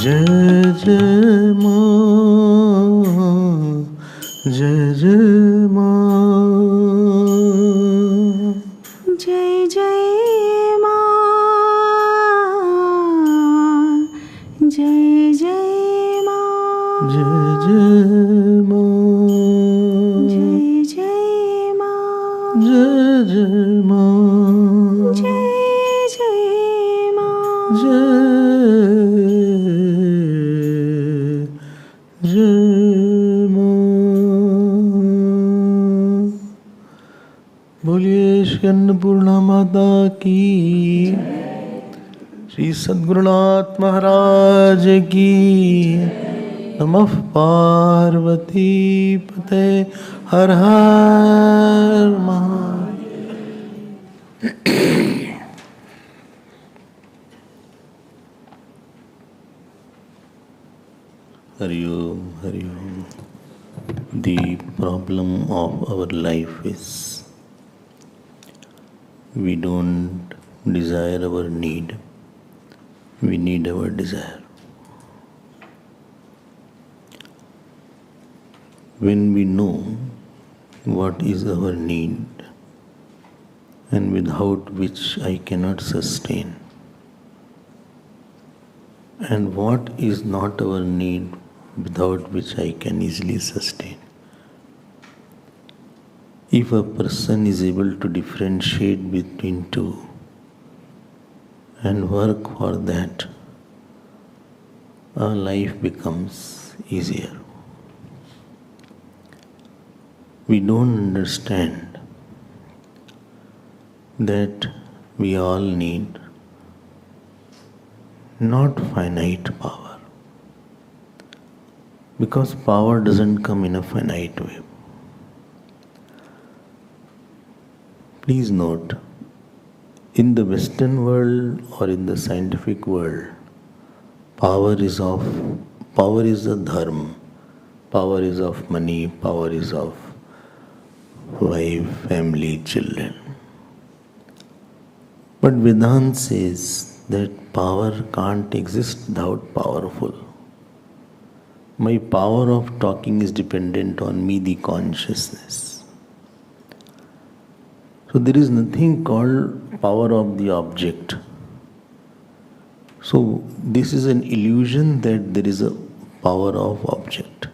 जय जय माँ, जय जय माँ, जय जय माँ, जय जय माँ, जय जय माँ, जय जय माँ, जय जय माँ, जय जय माँ, जय जय माँ। बोलिए श्री अन्नपूर्णा माता की, श्री सद्गुरुनाथ महाराज की। नमः पार्वती पते, हर हर महादेव। हरि ओम, हरि ओम। The problem of our life is we don't desire our need, we need our desire. When we know what is our need and without which I cannot sustain, and what is not our need without which I can easily sustain. If a person is able to differentiate between two and work for that, our life becomes easier. We don't understand that we all need not finite power, because power doesn't come in a finite way. Please note, in the Western world or in the scientific world, power is a dharma, power is of money, power is of wife, family, children. But Vedanta says that power can't exist without powerful. My power of talking is dependent on me, the consciousness. So there is nothing called power of the object. So this is an illusion that there is a power of object.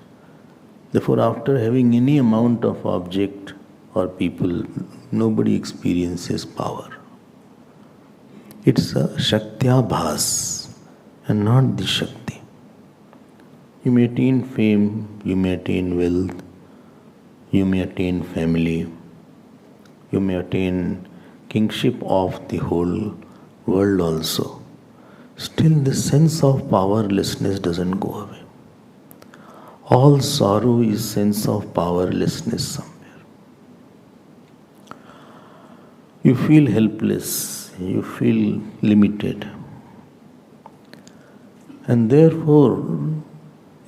Therefore, after having any amount of object or people, nobody experiences power. It's a Shaktya-bhas and not the Shakti. You may attain fame, you may attain wealth, you may attain family, you may attain kingship of the whole world also. Still the sense of powerlessness doesn't go away. All sorrow is sense of powerlessness somewhere. You feel helpless, you feel limited. And therefore,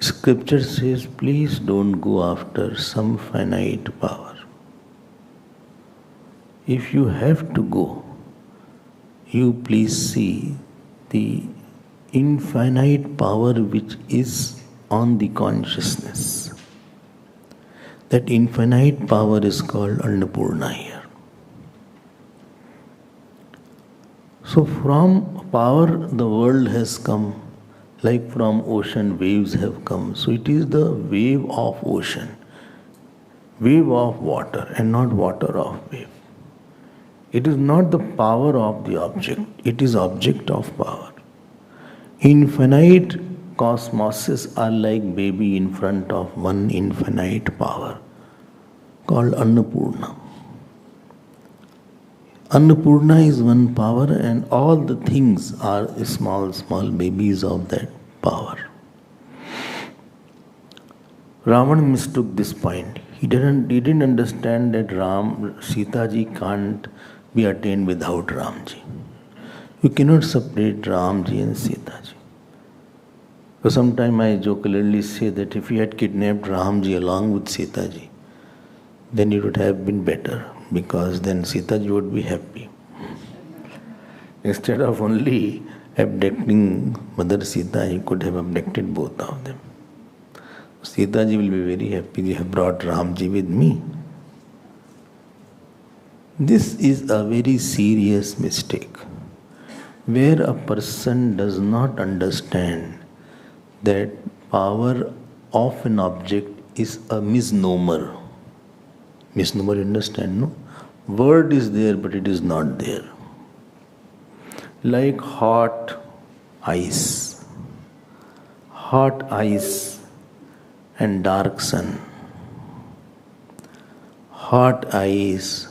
Scripture says, please don't go after some finite power. If you have to go, you please see the infinite power which is on the consciousness. That infinite power is called Annapoorna here. So from power the world has come, like from ocean waves have come. So it is the wave of ocean, wave of water and not water of wave. It is not the power of the object, it is object of power. Infinite cosmoses are like baby in front of one infinite power called Annapoorna. Annapoorna is one power and all the things are small, small babies of that power. Ravan mistook this point. He didn't understand that Sita ji can't be attained without Ramji. You cannot separate Ramji and Sita ji. So sometimes I jokingly say that if you had kidnapped Ramji along with Sita ji, then it would have been better, because then Sita ji would be happy. Instead of only abducting Mother Sita, he could have abducted both of them. Sita ji will be very happy, you have brought Ramji with me. This is a very serious mistake, where a person does not understand that power of an object is a misnomer. Misnomer, you understand, no? Word is there, but it is not there. Like hot ice and dark sun. Hot ice,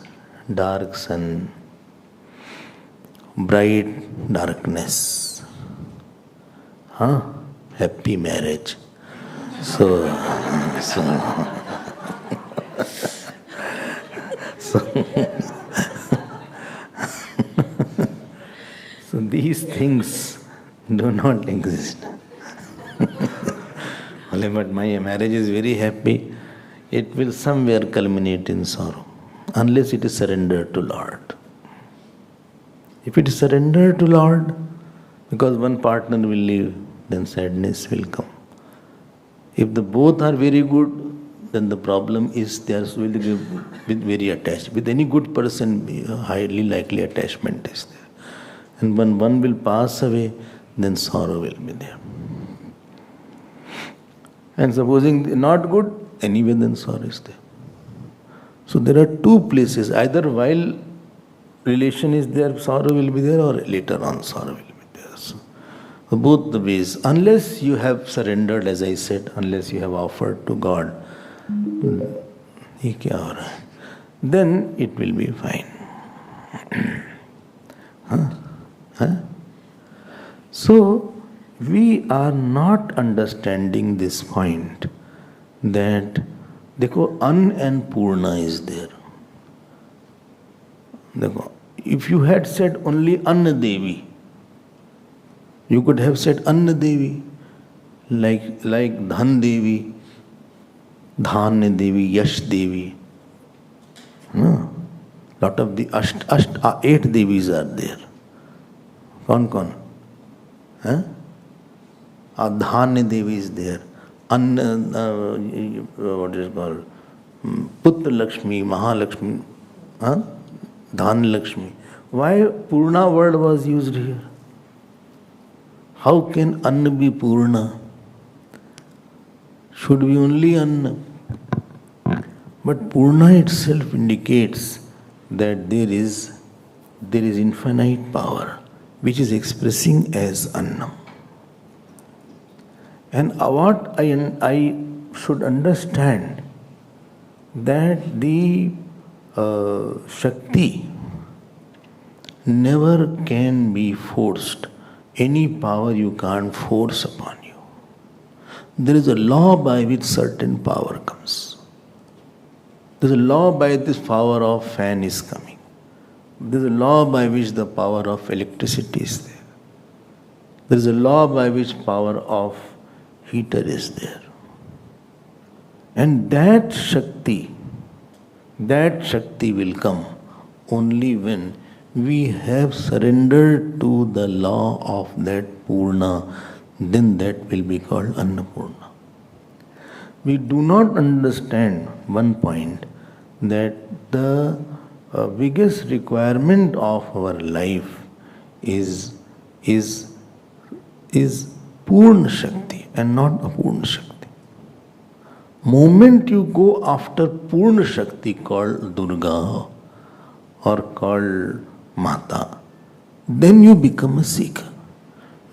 dark sun, bright darkness. Happy marriage. So these things do not exist. But my marriage is very happy. It will somewhere culminate in sorrow, unless it is surrendered to Lord. If it is surrendered to Lord, because one partner will leave, then sadness will come. If the both are very good, then the problem is they are very attached. With any good person, highly likely attachment is there. And when one will pass away, then sorrow will be there. And supposing not good, anyway then sorrow is there. So there are two places. Either while relation is there, sorrow will be there, or later on sorrow will be there. So both the ways. Unless you have surrendered, as I said, unless you have offered to God, then it will be fine. So we are not understanding this point that An and Purna is there. If you had said only Anna Devi, you could have said Anna Devi, like Dhan Devi, Dhanya Devi, Yash Devi. Lot of the 8 Devis are there. Kaun? Dhanya Devi is there. What is called? Putra Lakshmi, Mahalakshmi, Dhanya Lakshmi. Why Purna word was used here? How can Anna be Purna? Should be only Anna. But Purna itself indicates that there is infinite power which is expressing as Annam. And what I should understand, that the Shakti never can be forced. Any power you can't force upon you. There is a law by which certain power comes. There is a law by this power of fan is coming. There is a law by which the power of electricity is there. There is a law by which power of heater is there. And that Shakti will come only when we have surrendered to the law of that Purna, then that will be called Annapoorna. We do not understand one point, that the biggest requirement of our life is Purna Shakti and not Apurna Shakti. Moment you go after Purna Shakti, called Durga or called Mata, then you become a seeker.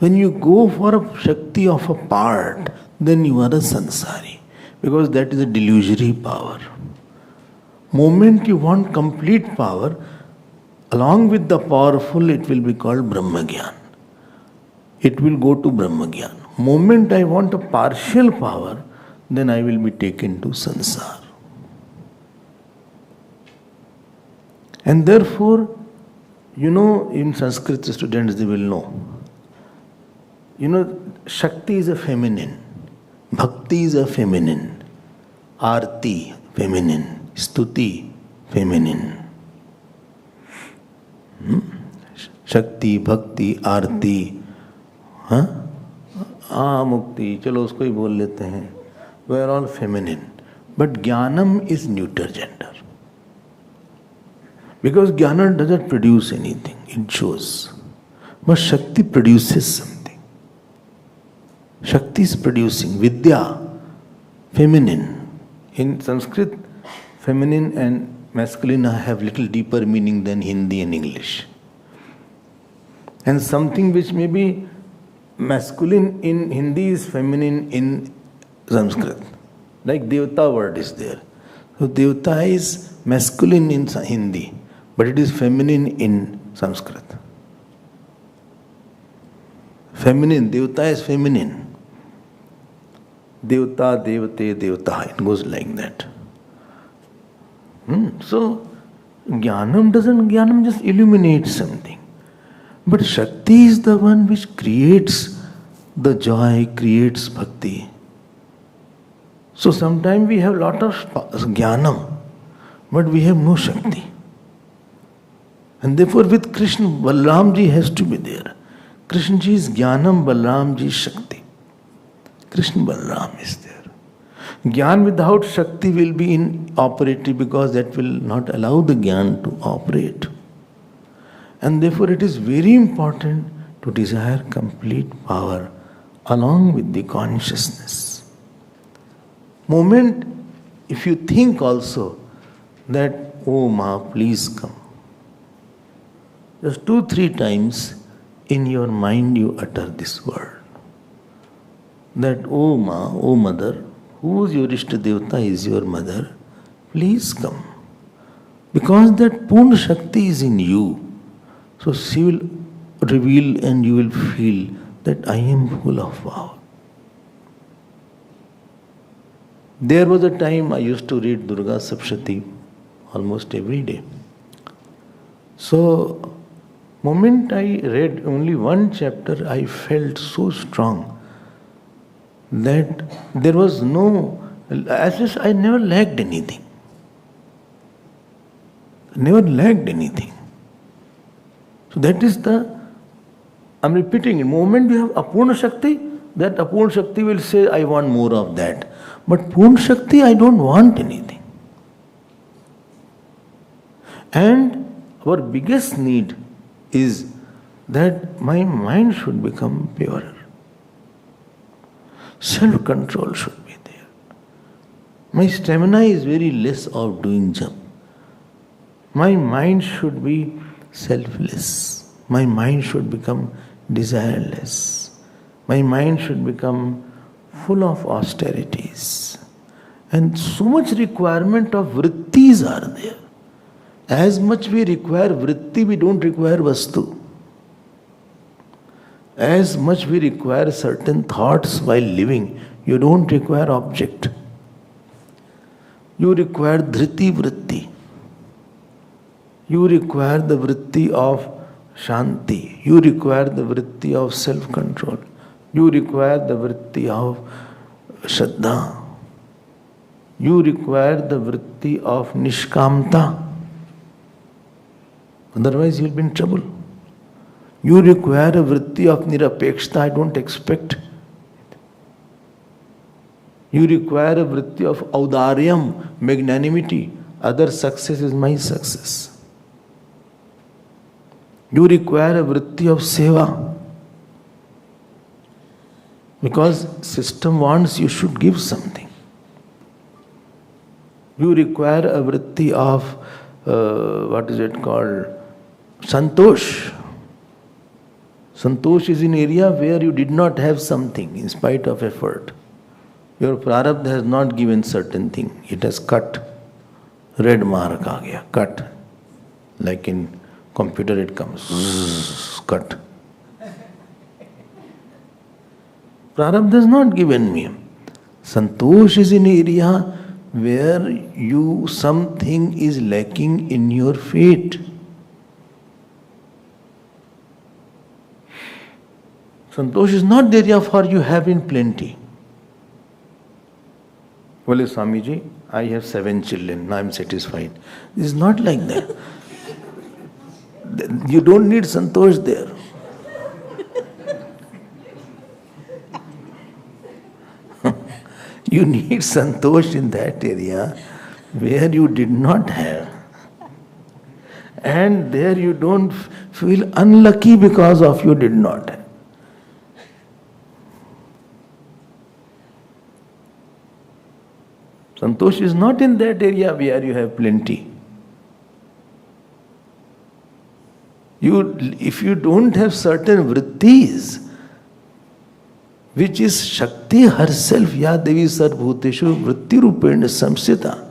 When you go for a Shakti of a part, then you are a Sansari, because that is a delusory power. Moment you want complete power, along with the powerful, it will be called Brahmagyan. It will go to Brahmagyan. Moment I want a partial power, then I will be taken to Sansar. And therefore, in Sanskrit students they will know. Shakti is a feminine, Bhakti is a feminine, Arti feminine, Stuti feminine. Shakti, Bhakti, Arti, हाँ मुक्ति, चलो उसको ही बोल लेते हैं. We are all feminine. But Jnanam is neuter gender. Because Jnana doesn't produce anything, it shows. But Shakti produces something. Shakti is producing. Vidya, feminine. In Sanskrit, feminine and masculine have little deeper meaning than Hindi and English. And something which may be masculine in Hindi is feminine in Sanskrit. Like Devta word is there. So Devta is masculine in Hindi, but it is feminine in Sanskrit. Feminine, Devta is feminine. Devta, Devate, Devta, it goes like that. So, Jnanam just illuminates something. But Shakti is the one which creates the joy, creates bhakti. So sometimes we have lot of Jnanam, but we have no Shakti. And therefore with Krishna, Balramji has to be there. Krishna ji is Jnanam, Balramji is Shakti. Krishna Balram is there. Jnana without Shakti will be inoperative because that will not allow the Jnana to operate. And therefore it is very important to desire complete power along with the consciousness. Moment, if you think also that, oh Ma, please come. Just 2-3 times in your mind you utter this word. That, oh Ma, oh Mother, who is your Ishta Devata is your mother, please come. Because that Purna Shakti is in you. So she will reveal and you will feel that I am full of power. There was a time I used to read Durga Saptashti almost every day. So, moment I read only one chapter, I felt so strong that there was no, as if I never lacked anything. Never lacked anything. So that is I'm repeating, the moment you have Apurna Shakti, that Apurna Shakti will say, I want more of that. But Purna Shakti, I don't want anything. And our biggest need is that my mind should become purer. Self-control should be there. My stamina is very less of doing jump. My mind should be selfless. My mind should become desireless. My mind should become full of austerities. And so much requirement of vrittis are there. As much we require vritti, we don't require vastu. As much we require certain thoughts while living, you don't require object. You require dhriti vritti. You require the vritti of shanti. You require the vritti of self-control. You require the vritti of shraddha. You require the vritti of nishkamta. Otherwise you will be in trouble. You require a vritti of nirapekshta, I don't expect. You require a vritti of audaryam, magnanimity. Other success is my success. You require a vritti of seva. Because system wants you should give something. You require a vritti of, what is it called? Santosh. Santosh is an area where you did not have something in spite of effort. Your prarabdha has not given certain thing. It has cut. Red mark aa gaya, cut. Like in computer it comes, cut. Prarabdha has not given me. Santosh is an area where something is lacking in your fate. Santosh is not the area for you have in plenty. Well, Swamiji, I have 7 children, now I am satisfied. It is not like that. You don't need Santosh there. You need santosh in that area where you did not have. And there you don't feel unlucky because of you did not have. Santosh is not in that area where you have plenty. If you don't have certain vrittis, which is Shakti herself, Ya Devi Sarvbhuteshu Vritti Rupena Samsita,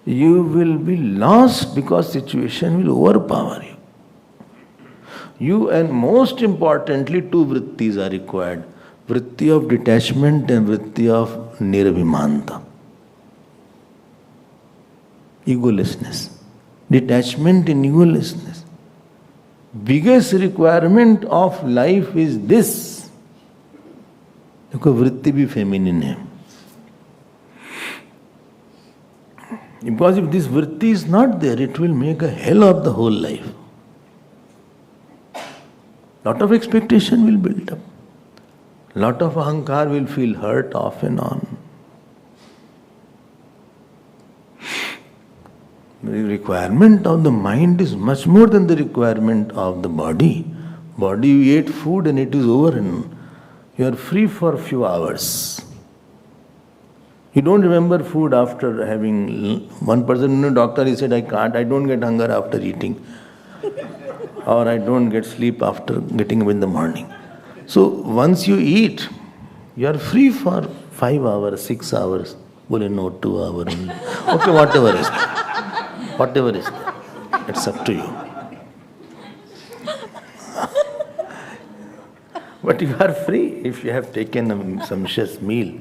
you will be lost because situation will overpower you. You, and most importantly, two vrittis are required. Vritti of detachment and vritti of nirabhimanta. Egolessness. Detachment in egolessness. Biggest requirement of life is this. Because vritti bhi feminine hai. Because if this vritti is not there, it will make a hell of the whole life. Lot of expectation will build up. Lot of ahankar will feel hurt off and on. The requirement of the mind is much more than the requirement of the body. Body, you ate food and it is over and you are free for a few hours. You don't remember food after having, one person, doctor, he said, I don't get hunger after eating. Or I don't get sleep after getting up in the morning. So once you eat, you are free for 5 hours, 6 hours. Bole no, 2 hours. Okay, whatever is there. Whatever is there. It's up to you. But you are free. If you have taken a sumptuous meal,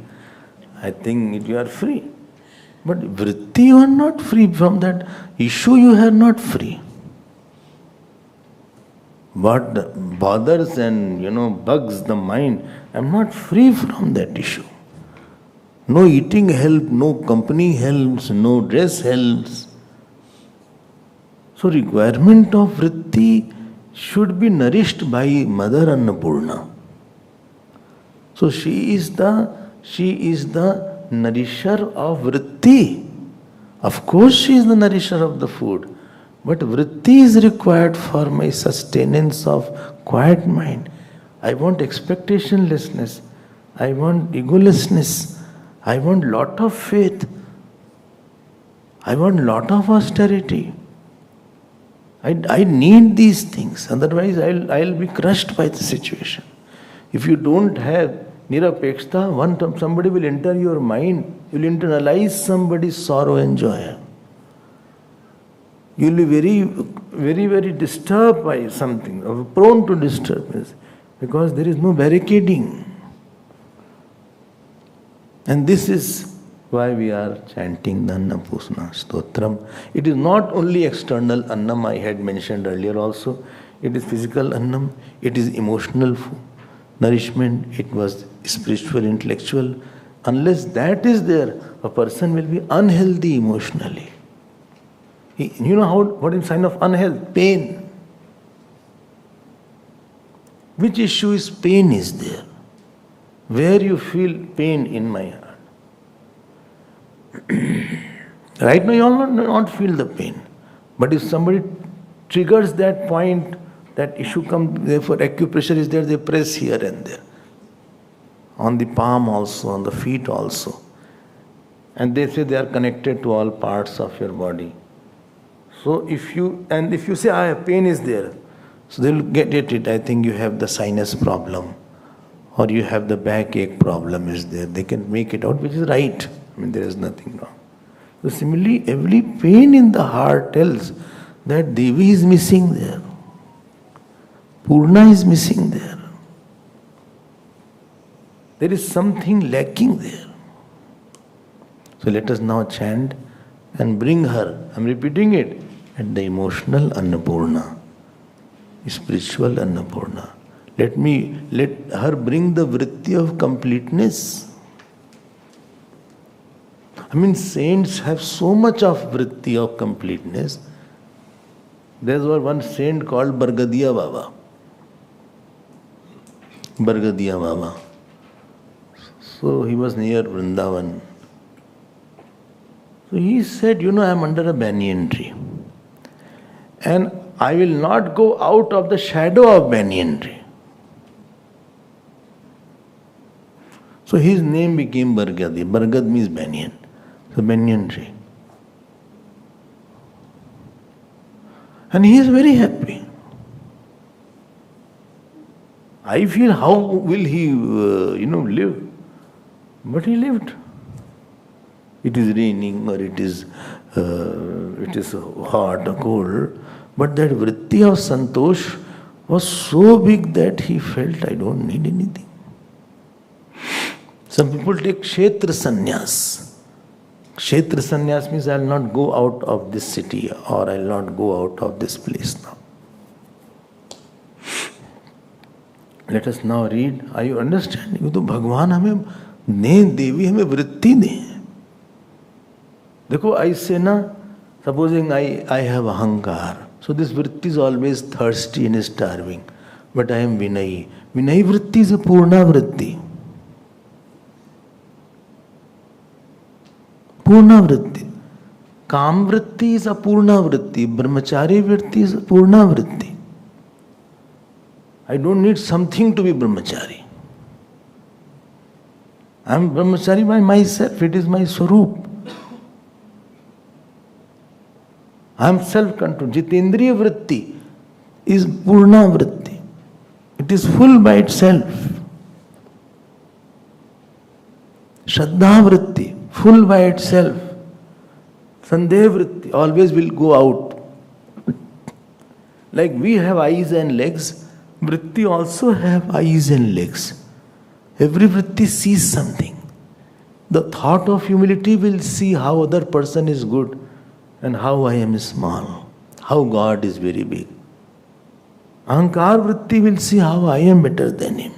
I think you are free. But vritti, you are not free from that issue, you are not free. What bothers and bugs the mind, I am not free from that issue. No eating helps, no company helps, no dress helps. So requirement of vritti should be nourished by Mother Annapoorna. So she is the nourisher of vritti. Of course she is the nourisher of the food. But vritti is required for my sustenance of quiet mind. I want expectationlessness. I want egolessness. I want lot of faith. I want lot of austerity. I need these things. Otherwise I'll be crushed by the situation. If you don't have nirapekshta, somebody will enter your mind. You will internalize somebody's sorrow and joy. You will be very, very, very disturbed by something, or prone to disturbance, because there is no barricading. And this is why we are chanting the Annapoorna Stotram. It is not only external annam, I had mentioned earlier also. It is physical annam, it is emotional nourishment, it was spiritual, intellectual. Unless that is there, a person will be unhealthy emotionally. You know what is sign of unhealth? Pain. Which issue is pain is there? Where you feel pain in my heart? Right now you all not feel the pain. But if somebody triggers that point, that issue comes, therefore acupressure is there, they press here and there. On the palm also, on the feet also. And they say they are connected to all parts of your body. So if you say, pain is there, so they will get it. I think you have the sinus problem or you have the backache problem is there. They can make it out, which is right. I mean, there is nothing wrong. So similarly, every pain in the heart tells that Devi is missing there. Purna is missing there. There is something lacking there. So let us now chant and bring her, I am repeating it, at the emotional Annapoorna, spiritual Annapoorna. Let her bring the vritti of completeness. I mean, saints have so much of vritti of completeness. There was one saint called Bargadiya Baba. Bargadiya Baba. So he was near Vrindavan. So he said, I am under a banyan tree. And I will not go out of the shadow of banyan tree. So his name became Bargadi. Bargad means banyan. So banyan tree. And he is very happy. I feel how will he, live? But he lived. It is raining or it is hot or cold. But that vritti of santosh was so big that he felt, I don't need anything. Some people take kshetra sannyas. Kshetra sannyas means I will not go out of this city or I will not go out of this place now. Let us now read. Are you understanding? तो भगवान हमें दें, देवी हमें वृत्ति दें. देखो ऐसे ना, supposing I have ahankar. So this vritti is always thirsty and starving. But I am Vinayi. Vinayi vritti is a Purna vritti. Purna vritti. Kam vritti is a Purna vritti. Brahmachari vritti is a Purna vritti. I don't need something to be brahmachari. I am brahmachari by myself. It is my swarup. I am self-controlled. Jitendriya vritti is Purna vritti. It is full by itself. Shraddha vritti, full by itself. Sandeha vritti always will go out. Like we have eyes and legs, vritti also have eyes and legs. Every vritti sees something. The thought of humility will see how other person is good and how I am small, how God is very big. Ahankar vritti will see how I am better than him.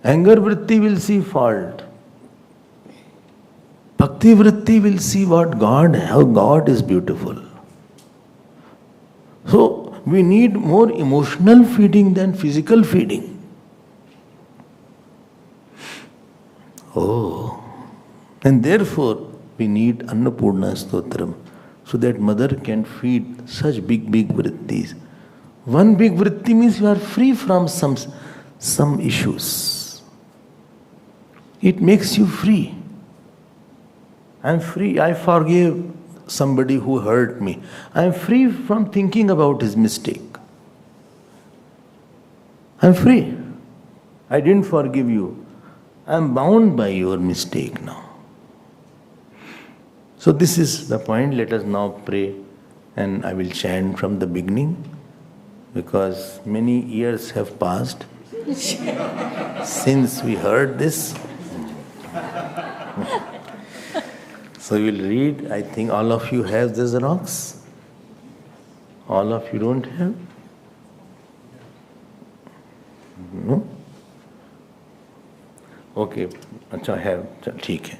Anger vritti will see fault. Bhakti vritti will see how God is beautiful. So we need more emotional feeding than physical feeding. And therefore we need Annapoorna Stotram so that mother can feed such big vrittis. One big vritti means you are free from some issues. It makes you free. I am free. I forgave somebody who hurt me. I am free from thinking about his mistake. I am free. I didn't forgive you. I am bound by your mistake now. So this is the point. Let us now pray, and I will chant from the beginning because many years have passed since we heard this. So we will read. I think all of you have the Xerox. All of you don't have? No? Okay. Acha have. ठीक है.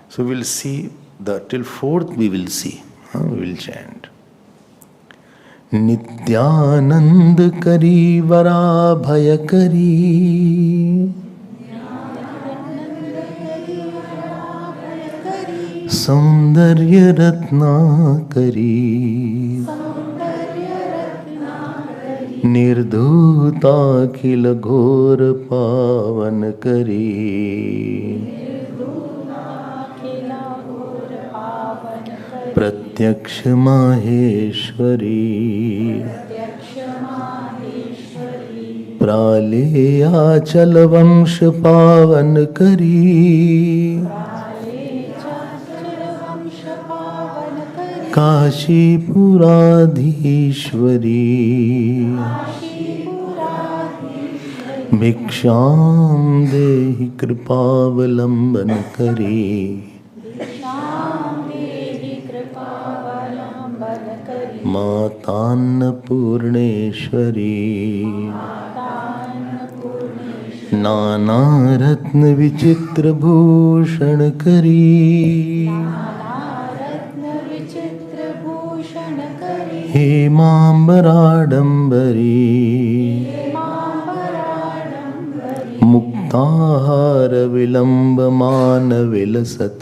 So we will see till 4th we will see. We will chant. Nityanand kari vara bhaya kari Saundarya ratna kari Nirdhuta khil ghor pavan kari प्रत्यक्ष माहेश्वरी प्रालेयाचल वंश पावन करी काशीपुराधीश्वरी भिक्षाम देहि कृपावलंबन करी मातान्नपूर्णेश्वरी नाना रत्न विचित्र भूषण करी हेमांबराडंबरी मुक्त मुक्ताहार विलंबमान विलसत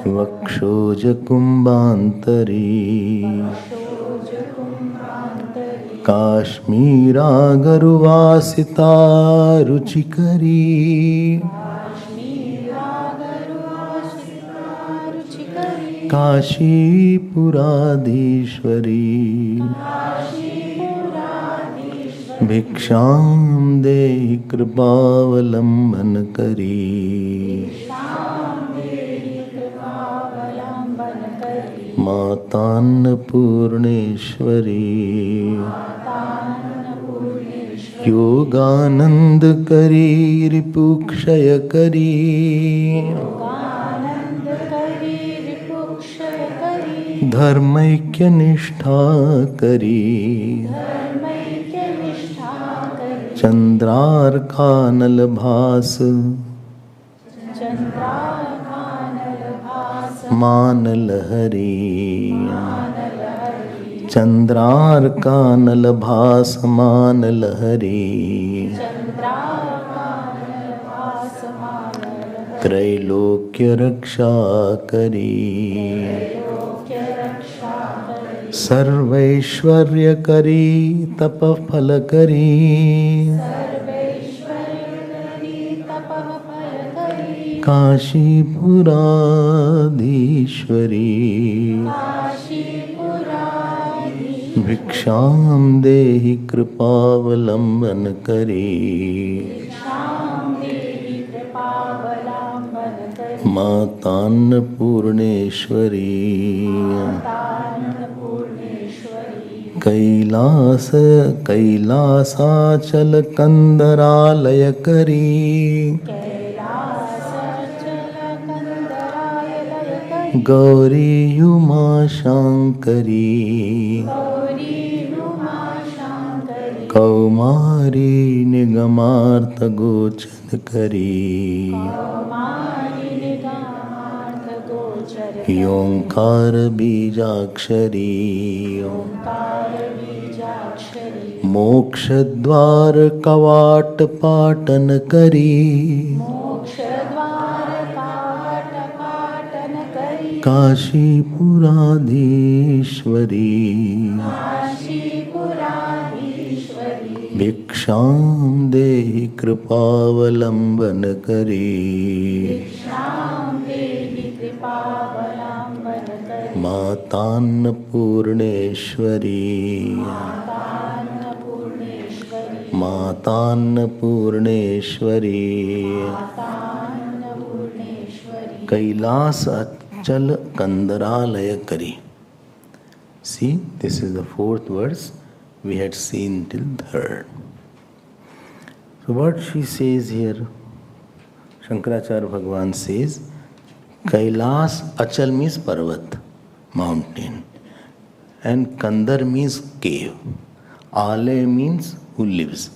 वक्षोज कुंभांतरी काश्मीरागरुवासिता रुचिकरी काशीपुराधीश्वरी भिक्षां देहि कृपावलंबन करी मातान्नपूर्णेश्वरी योगानंद करी रिपुक्षय करी धर्मैक्य निष्ठा करी चंद्रार्कानल भास मानलहरी चंद्रार्कानल भास मानलहरी त्रैलोक्य रक्षा करी सर्वैश्वर्य करी तप फल करी काशीपुराधीश्वरी भिक्षां देहि कृपावलंबन करी मातान्नपूर्णेश्वरी कैलासाचल कंदरालय करी गौरी उमा शांकरी कौमारी निगमार्थ गोचर करी ओंकार बीजाक्षरी मोक्ष द्वार कवाट पाटन करी काशीपुराधीश्वरी भिक्षां देहि कृपावलंबन करी मातान्नपूर्णेश्वरी मातान्नपूर्णेश्वरी कैलास अचल कंदरालय करी. See, this is the fourth verse. We had seen till third. So what she says here, Shankaracharya Bhagavan says, Kailas Achal means Parvat, mountain, and Kandar means cave. Ale means who lives,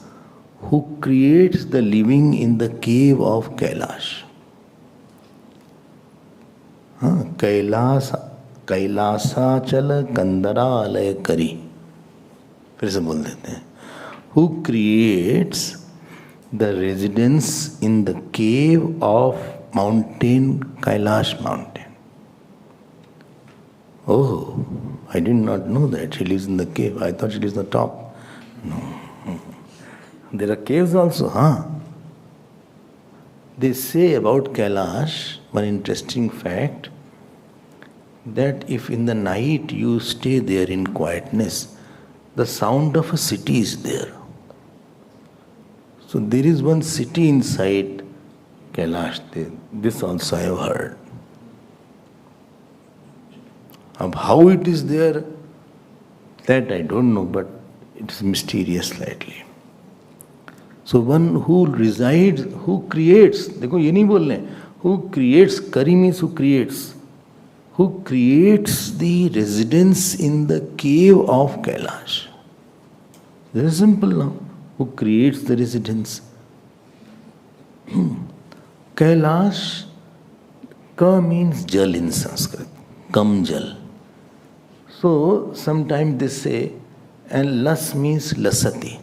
who creates the living in the cave of Kailash. कैलासाचल कंदरालय करी. फिर से बोल देते हैं. Who creates the residence in the cave of mountain Kailash mountain. Oh, I did not know that she lives in the cave. I thought she lives on the top. No. There are caves also, huh? They say about Kailash, one interesting fact, that if in the night you stay there in quietness, the sound of a city is there. So there is one city inside Kailash. This also I have heard. Of how it is there, that I don't know, but it is mysterious slightly. So one who resides, who creates, देखो ये नहीं बोल रहे, who creates, Kari means who creates. Who creates the residence in the cave of Kailash. Very simple now. Who creates the residence? Kailash, Ka means jal in Sanskrit. Kam jal. So sometimes they say And las means lasati,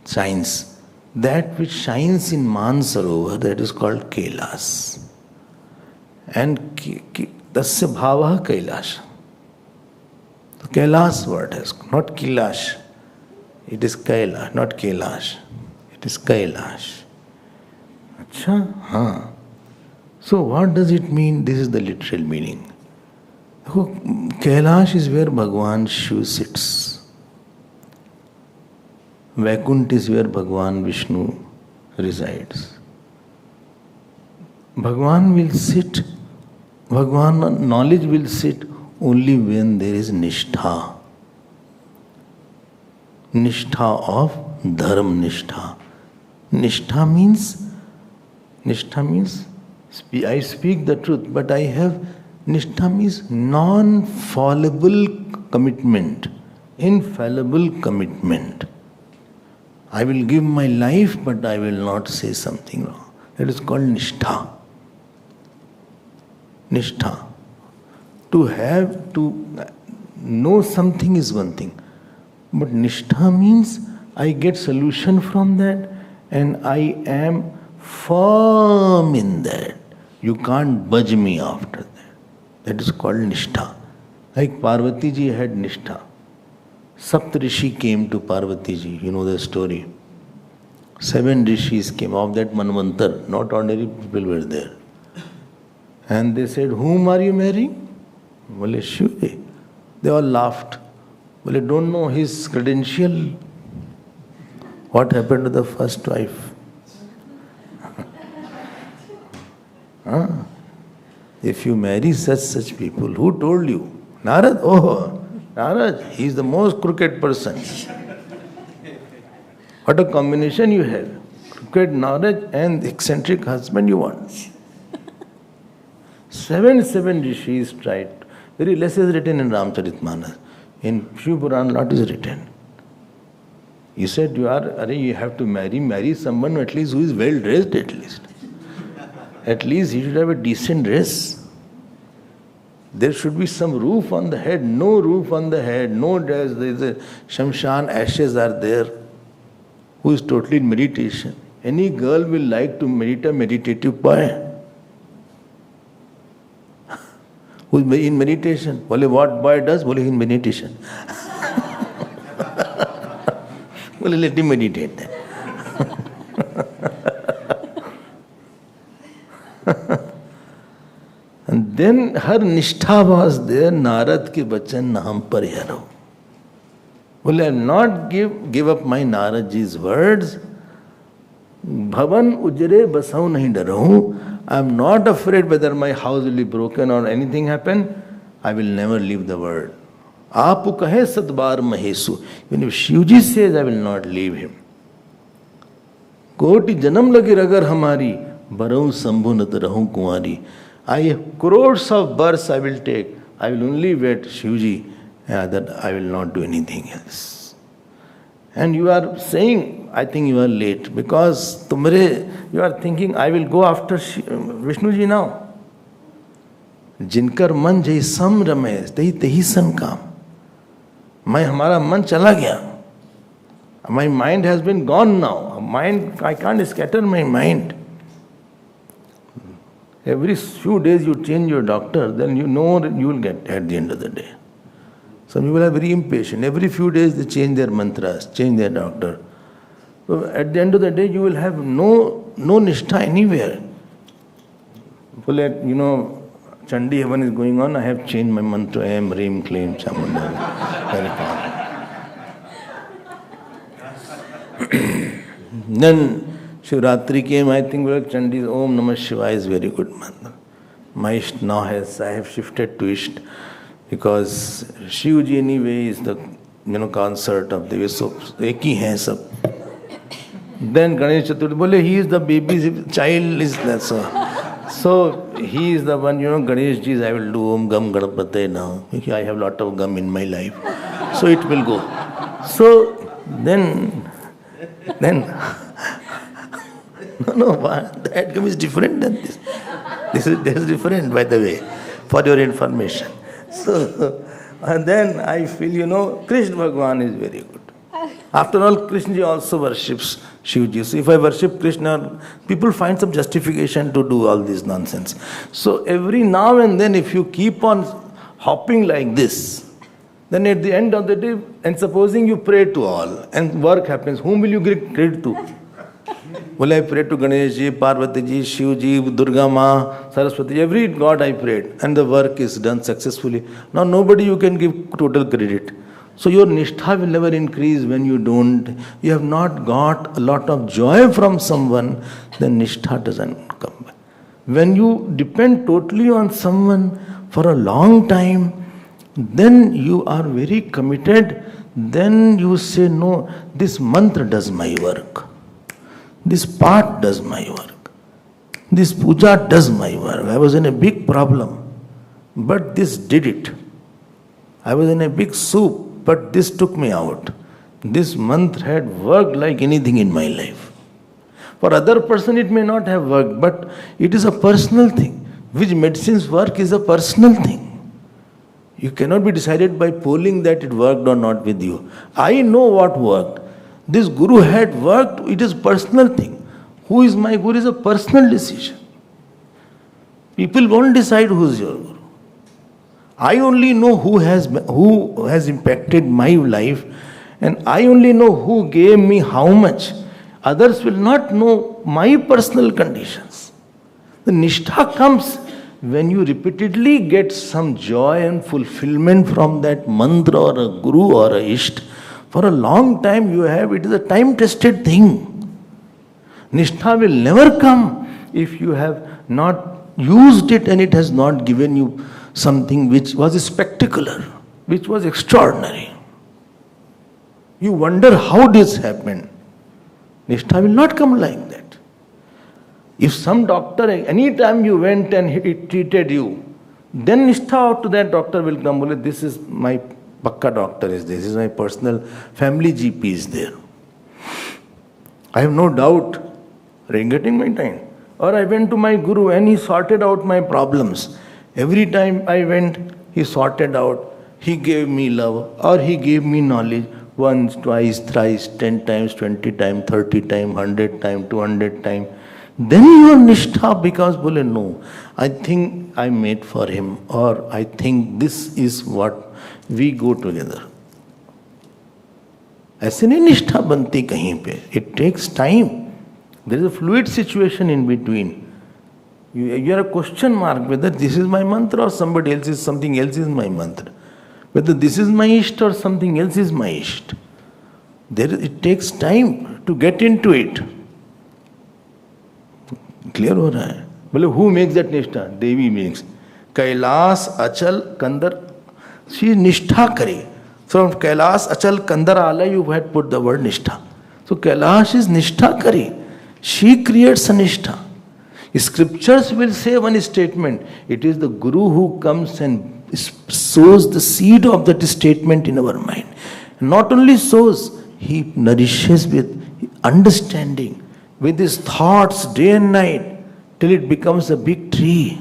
shines. That which shines in Mansarovar, that is called Kailas. And tasya bhava Kailash. The Kailash word has, not Kailash. It is Kailash, not Kailash. It is Kailash. Acha? Haan. So what does it mean? This is the literal meaning. Kailash is where Bhagwan Shiv sits. Vaikunt is where Bhagwan Vishnu resides. Bhagwan will sit, Bhagwan knowledge will sit only when there is nishtha. Nishtha of dharma nishtha. Nishtha means I speak the truth, but I have nishtha means non-fallible commitment, infallible commitment. I will give my life, but I will not say something wrong. That is called nishtha. Nishtha. To know something is one thing. But nishtha means I get solution from that and I am firm in that. You can't budge me after that. That is called nishtha. Like Parvati ji had nishtha. Saptarishi came to Parvati ji, you know the story. 7 rishis came of that Manvantar, not ordinary people were there. And they said, whom are you marrying? Bole, Shiv. They all laughed. Bole, don't know his credential. What happened to the first wife? Huh? If you marry such people, who told you? Narad? Oh, Narad, he is the most crooked person. What a combination you have. Crooked knowledge and eccentric husband you want. 7 rishis tried. Very less is written in Ramcharitmanas. In Shiv Puran, lot is written. You said you have to marry someone at least who is well dressed at least. At least he should have a decent dress. There should be some roof on the head. No roof on the head, no dress. There is a shamshan, ashes are there. Who is totally in meditation. Any girl will like to meet a meditative boy. Who is in meditation. Bole, what boy does? Bole, in meditation. Bole, let him meditate then. And then her nishtha was there, Narad ki bachan naham par yaro. Will I not give up my Naradji's words? Bhavan ujre basau nahi darahu. I am not afraid whether my house will be broken or anything happen. I will never leave the word. Aapu kahe sadbar mahesu. Even if Shivji says, I will not leave him. Koti janam lagi ragar hamari. Barau sambhu nat rahu kumari. I have crores of births I will take. I will only wait Shivji. That I will not do anything else. And you are saying, I think you are late because you are thinking, I will go after Vishnuji now. Jinkar man jai sam rame, tehi san kam. Hamara man chala gaya. My mind has been gone now. I can't scatter my mind. Every few days you change your doctor, then you know that you will get at the end of the day. Some people are very impatient. Every few days they change their mantras, change their doctor. So at the end of the day, you will have no nishtha anywhere. People at, Chandi Havan is going on, I have changed my mantra, Am, Reem, Claim, Chamunda. Then Shivratri came, I think Chandi's Om Namah Shivaya is very good mantra. My Isht now I have shifted to Isht. Because Shivji anyway is the consort of the way, so ek hi hai sab. Then Ganesh Chaturthi bole, he is the baby's child, is that so he is the one, Ganesh ji, I will do Om Gam Ganapate now. I have lot of gum in my life. So it will go. So then no, that gum is different than this. This is different, by the way, for your information. So, And then I feel, Krishna Bhagwan is very good. After all, Krishna ji also worships Shivji. So if I worship Krishna, people find some justification to do all this nonsense. So every now and then, if you keep on hopping like this, then at the end of the day, and supposing you pray to all, and work happens, whom will you give credit to? Well, I prayed to Ganesh ji, Parvati ji, Shiv ji, Durga Ma, Saraswati, every god I prayed, and the work is done successfully. Now nobody you can give total credit. So your nishtha will never increase when you don't. You have not got a lot of joy from someone, then nishtha doesn't come back. When you depend totally on someone for a long time, then you are very committed. Then you say, no, this mantra does my work. This part does my work. This puja does my work. I was in a big problem, but this did it. I was in a big soup, but this took me out. This mantra had worked like anything in my life. For other person it may not have worked, but it is a personal thing. Which medicines work is a personal thing. You cannot be decided by polling that it worked or not with you. I know what worked. This guru had worked, it is personal thing. Who is my guru is a personal decision. People won't decide who is your guru. I only know who has impacted my life, and I only know who gave me how much. Others will not know my personal conditions. The nishtha comes when you repeatedly get some joy and fulfillment from that mantra or a guru or a isht. For a long time you have, it is a time-tested thing. Nishtha will never come if you have not used it and it has not given you something which was spectacular, which was extraordinary. You wonder how this happened. Nishtha will not come like that. If some doctor, any time you went and he treated you, then Nishtha to that doctor will come, well, this is my Pakka doctor is this is my personal family GP is there. I have no doubt, are you getting my time? Or I went to my guru and he sorted out my problems. Every time I went, he sorted out, he gave me love or he gave me knowledge once, twice, thrice, 10 times, 20 times, 30 times, 100 times, 200 times. Then you are nishtha because, bole, no, I think I made for him or I think this is what we go together. ऐसे नहीं निष्ठा बनती कहीं पे. It takes time. There is a fluid situation in between. You are a question mark whether this is my mantra or somebody else is something else is my mantra. Whether this is my isht or something else is my isht. It takes time to get into it. Clear हो रहा है? बोले who makes that निष्ठा? देवी makes. Kailash अचल Kandar. She nishtha kare. From Kailash, Achal, Kandarala, you had put the word nishtha. So Kailash is nishtha kare. She creates a nishtha. Scriptures will say one statement. It is the Guru who comes and sows the seed of that statement in our mind. Not only sows, he nourishes with understanding, with his thoughts day and night, till it becomes a big tree.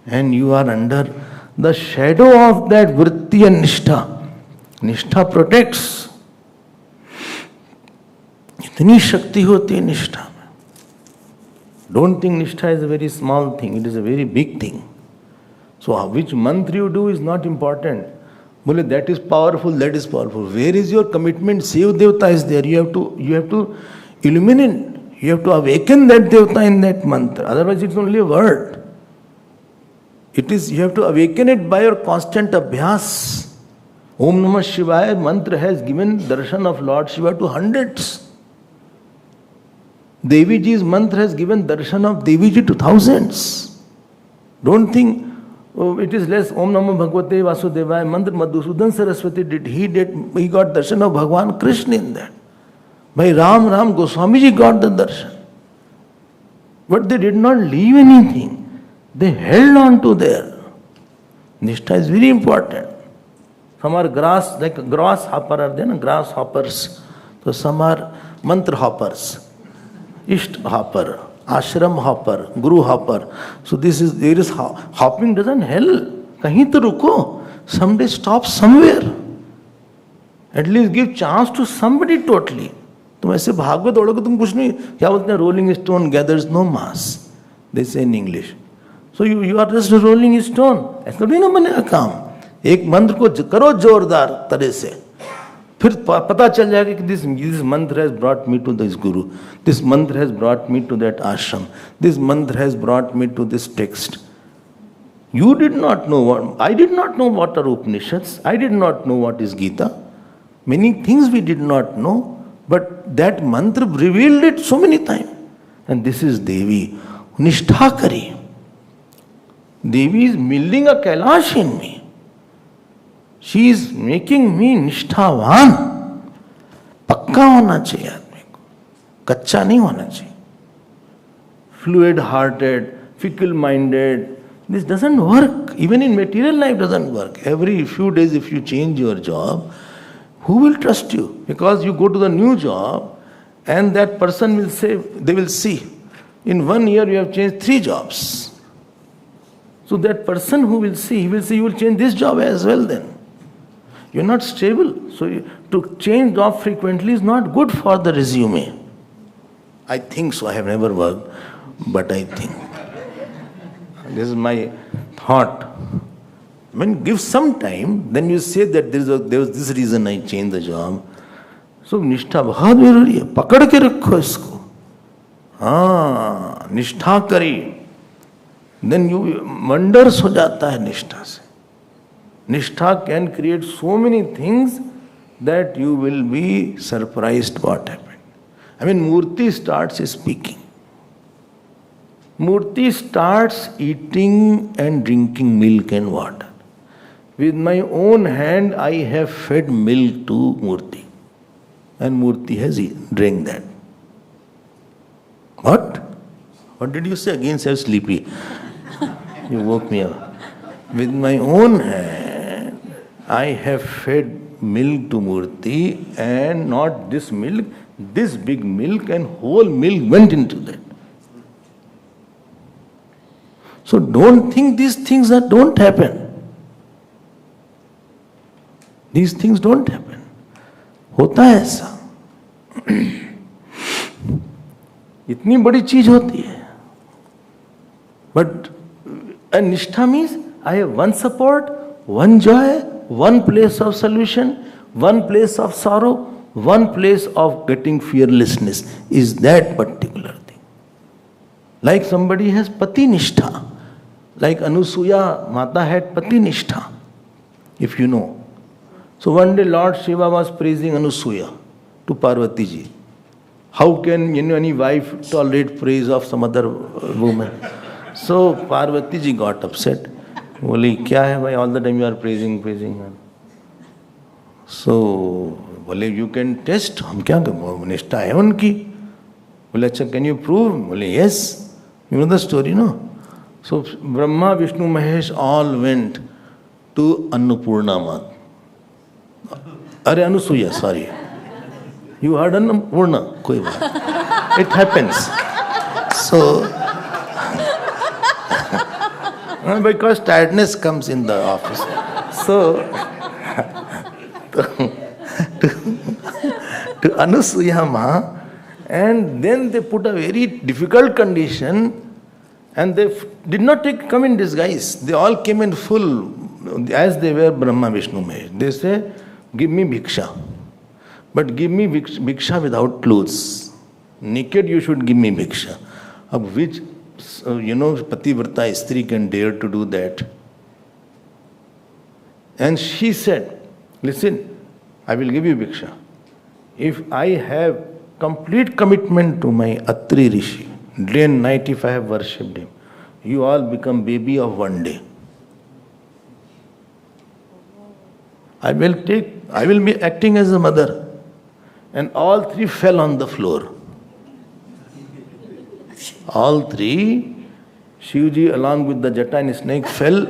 And you are under the shadow of that vritti and nishtha. Nishtha protects. इतनी शक्ति होती है निष्ठा में. Don't think nishtha is a very small thing. It is a very big thing. So which mantra you do is not important. Bole, that is powerful, that is powerful. Where is your commitment? Shiv Devata is there. You have to illuminate. You have to awaken that Devata in that mantra. Otherwise it's only a word. It is, you have to awaken it by your constant abhyas. Om Namah Shivaya mantra has given darshan of Lord Shiva to hundreds. Devi Ji's mantra has given darshan of Devi Ji to thousands. Don't think, oh, it is less. Om Namah Bhagavate Vasudevaya mantra Madhusudan Saraswati did. He got darshan of Bhagwan Krishna in that. By Ram Goswami Ji got the darshan. But they did not leave anything. They held on to their. Nishtha is very important. Some are grass, like grasshopper are there, grasshoppers. So some are mantra hoppers, isht hopper, ashram hopper, guru hopper. So there is hopping doesn't help. Kahin to ruko. someday stop somewhere. At least give chance to somebody totally. तुम ऐसे भागो दौड़ोगे तुम कुछ नहीं, क्या बोलते हैं, rolling stone gathers no moss, they say in English. So you are just rolling stone. ऐसा नहीं ना बनेगा काम. एक मंत्र को करो जोरदार तरह से, फिर पता चल जाएगा कि this mantra has brought me to this guru, this mantra has brought me to that ashram, this mantra has brought me to this text. You did not know what, I did not know what are Upanishads, I did not know what is Gita. Many things we did not know, but that mantra revealed it so many times. And this is Devi, Nishtha Kari. Devi is building a Kailash in me. She is making me Nishthavan. पक्का होना चाहिए आदमी को, कच्चा नहीं होना चाहिए. Fluid hearted, fickle minded, this doesn't work. Even in material life doesn't work. Every few days if you change your job, who will trust you? Because you go to the new job and that person will say, they will see, in 1 year you have changed 3 jobs. So that person who will see, he will say, you will change this job as well then. You are not stable. So to change job frequently is not good for the resume. I think so. I have never worked, but I think. This is my thought. When give some time, then you say that there was this reason I changed the job. So निष्ठा बहुत जरूरी है, पकड़ के रखो इसको. हाँ, निष्ठा करी. Then you wonders हो जाता है निष्ठा से. निष्ठा can create so many things that you will be surprised what happened. I mean, Murti starts speaking. Murti starts eating and drinking milk and water. With my own hand, I have fed milk to Murti. And Murti has drank that. What? What did you say? Again, I was sleepy. You woke me up. With my own hand, I have fed milk to Murti, and not this milk, this big milk, and whole milk went into that. So don't think these things that don't happen. These things don't happen. होता है ऐसा. इतनी बड़ी चीज होती है. But a nishtha means I have one support, one joy, one place of solution, one place of sorrow, one place of getting fearlessness is that particular thing. Like somebody has pati nishtha. Like Anusuya Mata had pati nishtha, if you know. So one day Lord Shiva was praising Anusuya to Parvati ji. How can any wife tolerate praise of some other woman? So Parvati ji got upset. Boli, kya hai bhai, all the time you are praising her. So, bole, you can test. Hum kya karo? Nishtha hai unki. Bole, acha, can you prove? Bole, yes. You know the story, no? So Brahma, Vishnu, Mahesh all went to Annapoorna Mat. Are Anusuya, sorry. You heard Annapoorna? Koi baat. It happens. So, because tiredness comes in the office. So, to Anusuya Ma, and then they put a very difficult condition. And they did not come in disguise. They all came in full, as they were Brahma, Vishnu, Mahesh. They say, give me bhiksha. But give me bhiksha without clothes. Naked you should give me bhiksha. Of which, Pativrata Istri can dare to do that. And she said, listen, I will give you bhiksha. If I have complete commitment to my Atri Rishi, day and night if I have worshipped him, you all become baby of one day. I will be acting as a mother. And all 3 fell on the floor. All 3, Shivji along with the Jata and snake fell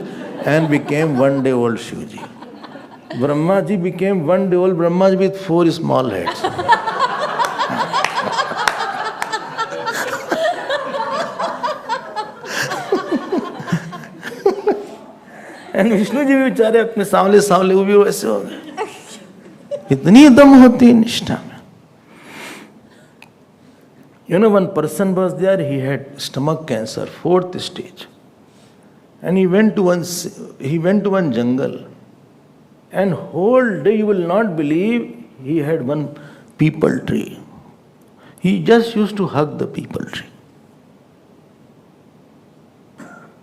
and became 1 day old Shivji. Brahmaji became 1 day old Brahmaji with 4 small heads. And Vishnu ji भी बेचारे अपने सांवले सांवले वो भी वैसे हो गए. इतनी दम होती है निष्ठा में. You know, one person was there, he had stomach cancer, 4th stage. And he went to one jungle. And whole day, you will not believe, he had one peepal tree. He just used to hug the peepal tree.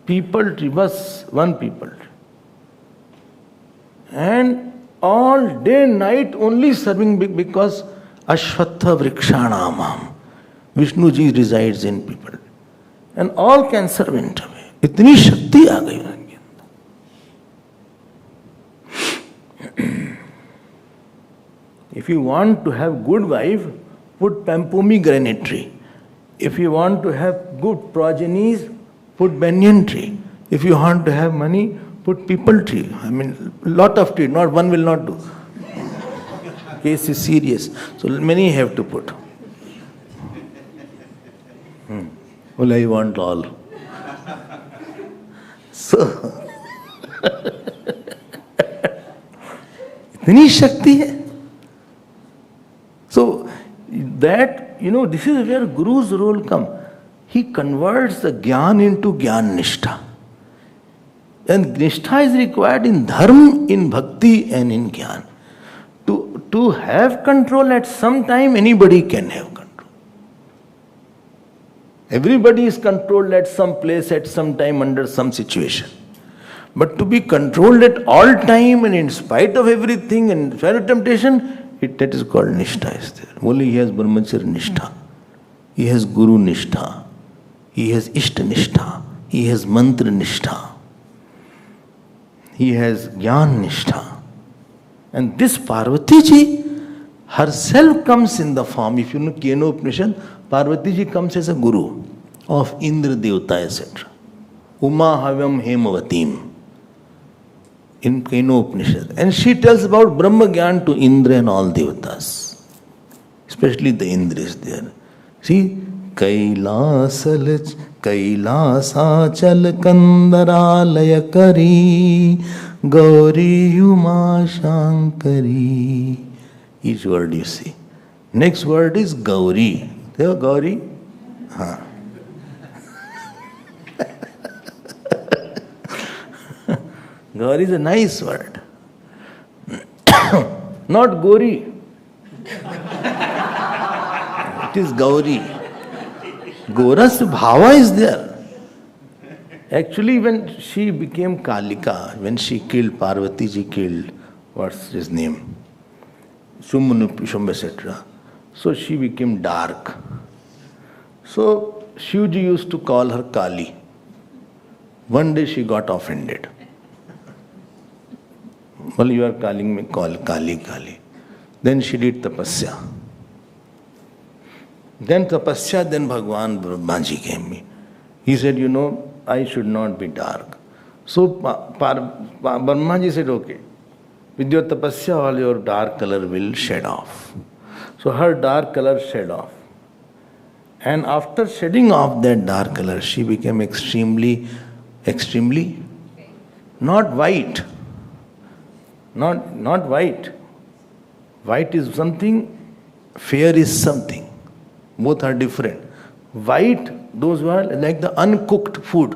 Peepal tree was one peepal tree. And all day, night, only serving because Ashwatha Vrikshanamam. Vishnu ji resides in people. And all cancer went away. इतनी शक्ति आ गई उनके अंदर. If you want to have good wife, put pomegranate tree. If you want to have good progenies, put banyan tree. If you want to have money, put peepal tree. I mean, lot of tree. Not one will not do. Case is serious. So many have to put. Well, I want all. So, इतनी शक्ति है. So, that, this is where Guru's role comes. He converts the Gyan into Gyan Nishtha. And Nishtha is required in Dharma, in Bhakti and in Gyan. To have control at some time, anybody can have control. Everybody is controlled at some place, at some time, under some situation. But to be controlled at all time and in spite of everything and in spite of temptation, that is called Nishtha is there. Only he has Brahmacharya Nishtha. He has Guru Nishtha. He has Ishta Nishtha. He has Mantra Nishtha. He has Gyan Nishtha. And this Parvati ji herself comes in the form, if you know Keno Upanishad, Parvati ji comes as a guru of Indra Devata, etc. Uma Havyam Hemavatim in Keno Upanishad. And she tells about Brahma Gyan to Indra and all Devatas. Especially the Indra is there. See, Kailasachal Kandaralaya Kari Gauri Uma Shankari. Each word you see. Next word is Gauri. There, Gauri? Haan. Gauri is a nice word. Not Gauri. It is Gauri. Goras Bhava is there. Actually, when she became Kalika, when she killed, Parvati ji killed, what's his name? Shumbh, etc. So she became dark. So Shivji used to call her Kali. One day she got offended. Well, you are calling me Kali, Kali. Then she did tapasya. Then Bhagwan Brahmaji came me. He said, I should not be dark. So Brahmaji said, okay. With your tapasya, all your dark color will shed off. So her dark color shed off. And after shedding off that dark color, she became extremely, not white. Not white. White is something, fair is something. Both are different. White, those who are like the uncooked food.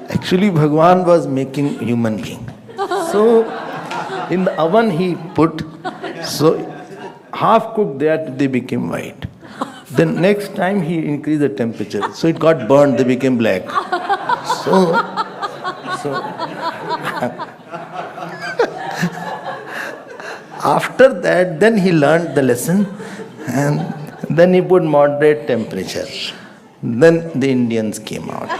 Actually, Bhagwan was making human being. So, in the oven he put, so half cooked that they became white. Then next time he increased the temperature. So it got burned, they became black. So after that, then he learned the lesson and then he put moderate temperature. Then the Indians came out.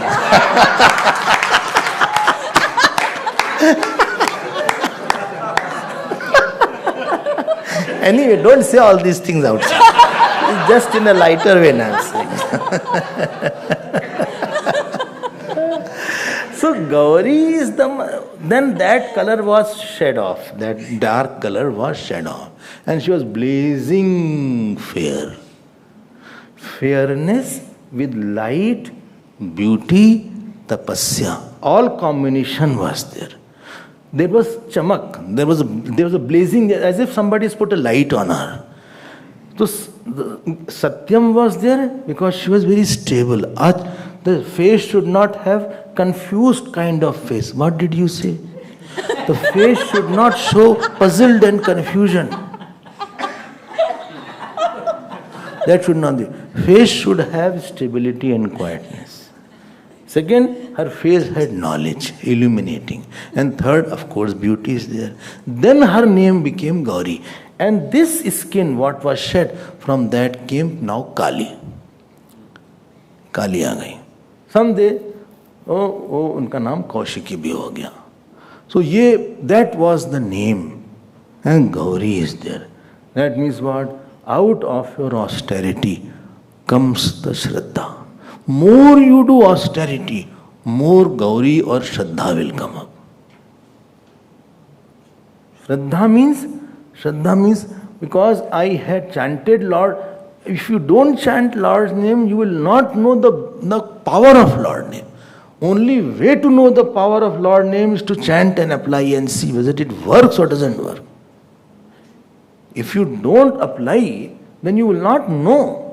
Anyway, don't say all these things outside. It's just in a lighter way now I'm saying. So Gauri is then that color was shed off. That dark color was shed off. And she was blazing fair. Fairness with light, beauty, tapasya. All combination was there. There was chamak, there was a blazing, as if somebody has put a light on her. So Satyam was there because she was very stable. The face should not have confused kind of face. What did you say? The face should not show puzzled and confusion. That should not be. Face should have stability and quietness. Second, her face had knowledge, illuminating. And third, of course, beauty is there. Then her name became Gauri. And this skin, what was shed, from that came now Kali. Kali aa gayi. Someday, unka naam Kaushiki bhi ho gaya. So that was the name. And Gauri is there. That means what? Out of your austerity comes the Shraddha. More you do austerity, more Gauri or Shraddha will come up. Shraddha means because I had chanted Lord. If you don't chant Lord's name, you will not know the power of Lord's name. Only way to know the power of Lord's name is to chant and apply and see whether it works or doesn't work. If you don't apply, then you will not know.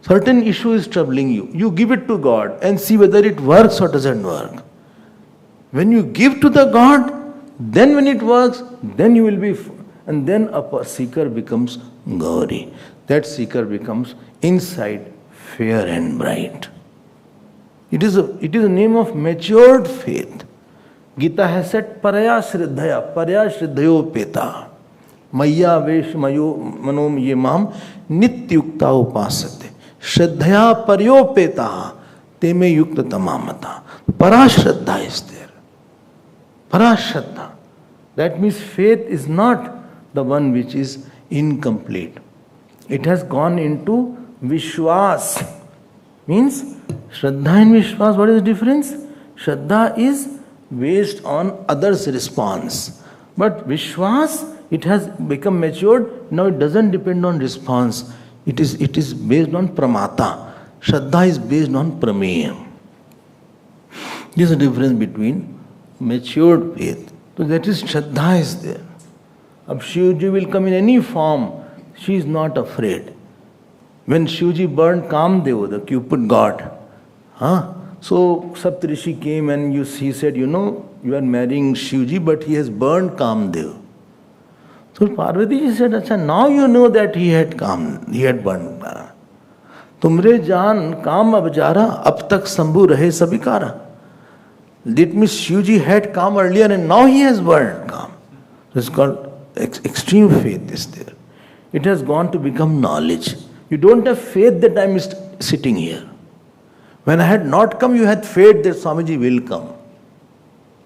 Certain issue is troubling you. You give it to God and see whether it works or doesn't work. When you give to the God, then when it works, then you will be, and then a seeker becomes Gauri. That seeker becomes inside fair and bright. It is a name of matured faith. Gita has said, Paraya Shriddhayo Peta. Maya Vesh Mayo Manom Yemam Nityukta Upasate. Shraddhaya Paryo Peta Teme Yukta Tamamata. Parashraddha is there. Parashraddha. That means faith is not the one which is incomplete. It has gone into Vishwas. Means Shraddha and Vishwas, what is the difference? Shraddha is based on others' response. But Vishwas, it has become matured. Now it doesn't depend on response. It is based on Pramata. Shraddha is based on Prameya. There is a difference between matured faith. So that is Shraddha is there. Ab Shivji will come in any form. She is not afraid. When Shivji burned Kamdev, the Cupid god, so Saptarishi came and he said, you are marrying Shivji, but he has burned Kamdev. So Parvati ji said, Acha, now you know that he had burned. Tumre jaan Kam abjara, ab tak Sambhu rahe sabikara. That means Shivji had Kam earlier and now he has burned Kam. So it's called extreme faith is there. It has gone to become knowledge. You don't have faith that I am sitting here. When I had not come, you had faith that Swamiji will come.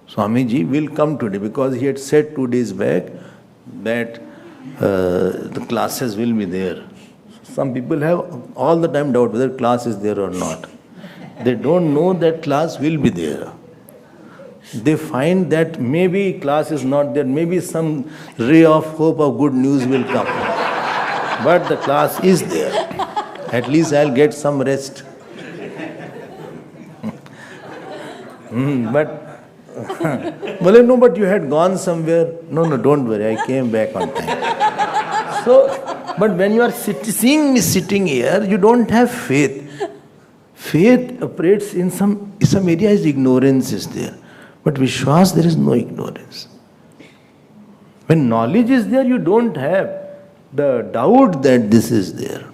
Swamiji will come today because he had said 2 days back that the classes will be there. Some people have all the time doubt whether class is there or not. They don't know that class will be there. They find that maybe class is not there, maybe some ray of hope of good news will come. But the class is there. At least I'll get some rest. But you had gone somewhere. No, don't worry, I came back on time. But when you are seeing me sitting here, you don't have faith. Faith operates in some areas, ignorance is there. But Vishwas, there is no ignorance. When knowledge is there, you don't have the doubt that this is there.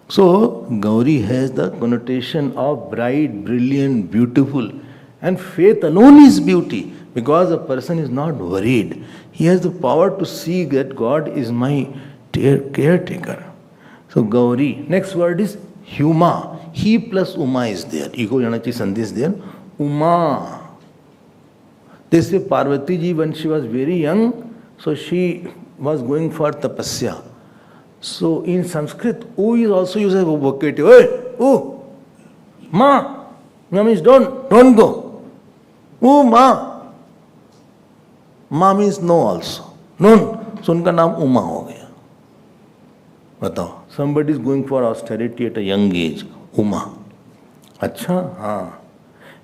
So, Gauri has the connotation of bright, brilliant, beautiful. And faith alone is beauty because a person is not worried. He has the power to see that God is my caretaker. So, Gauri. Next word is Huma. He plus Uma is there. Ego Janachi Sandhi is there. Uma. They say Parvati ji, when she was very young, so she was going for tapasya. So in Sanskrit, U is also used as a vocative. Hey, U, Ma. Ma means don't go. U, Ma. Ma means no also. No. So unka naam Uma ho gaya. बताओ, somebody is going for austerity at a young age. Uma. Acha? हाँ.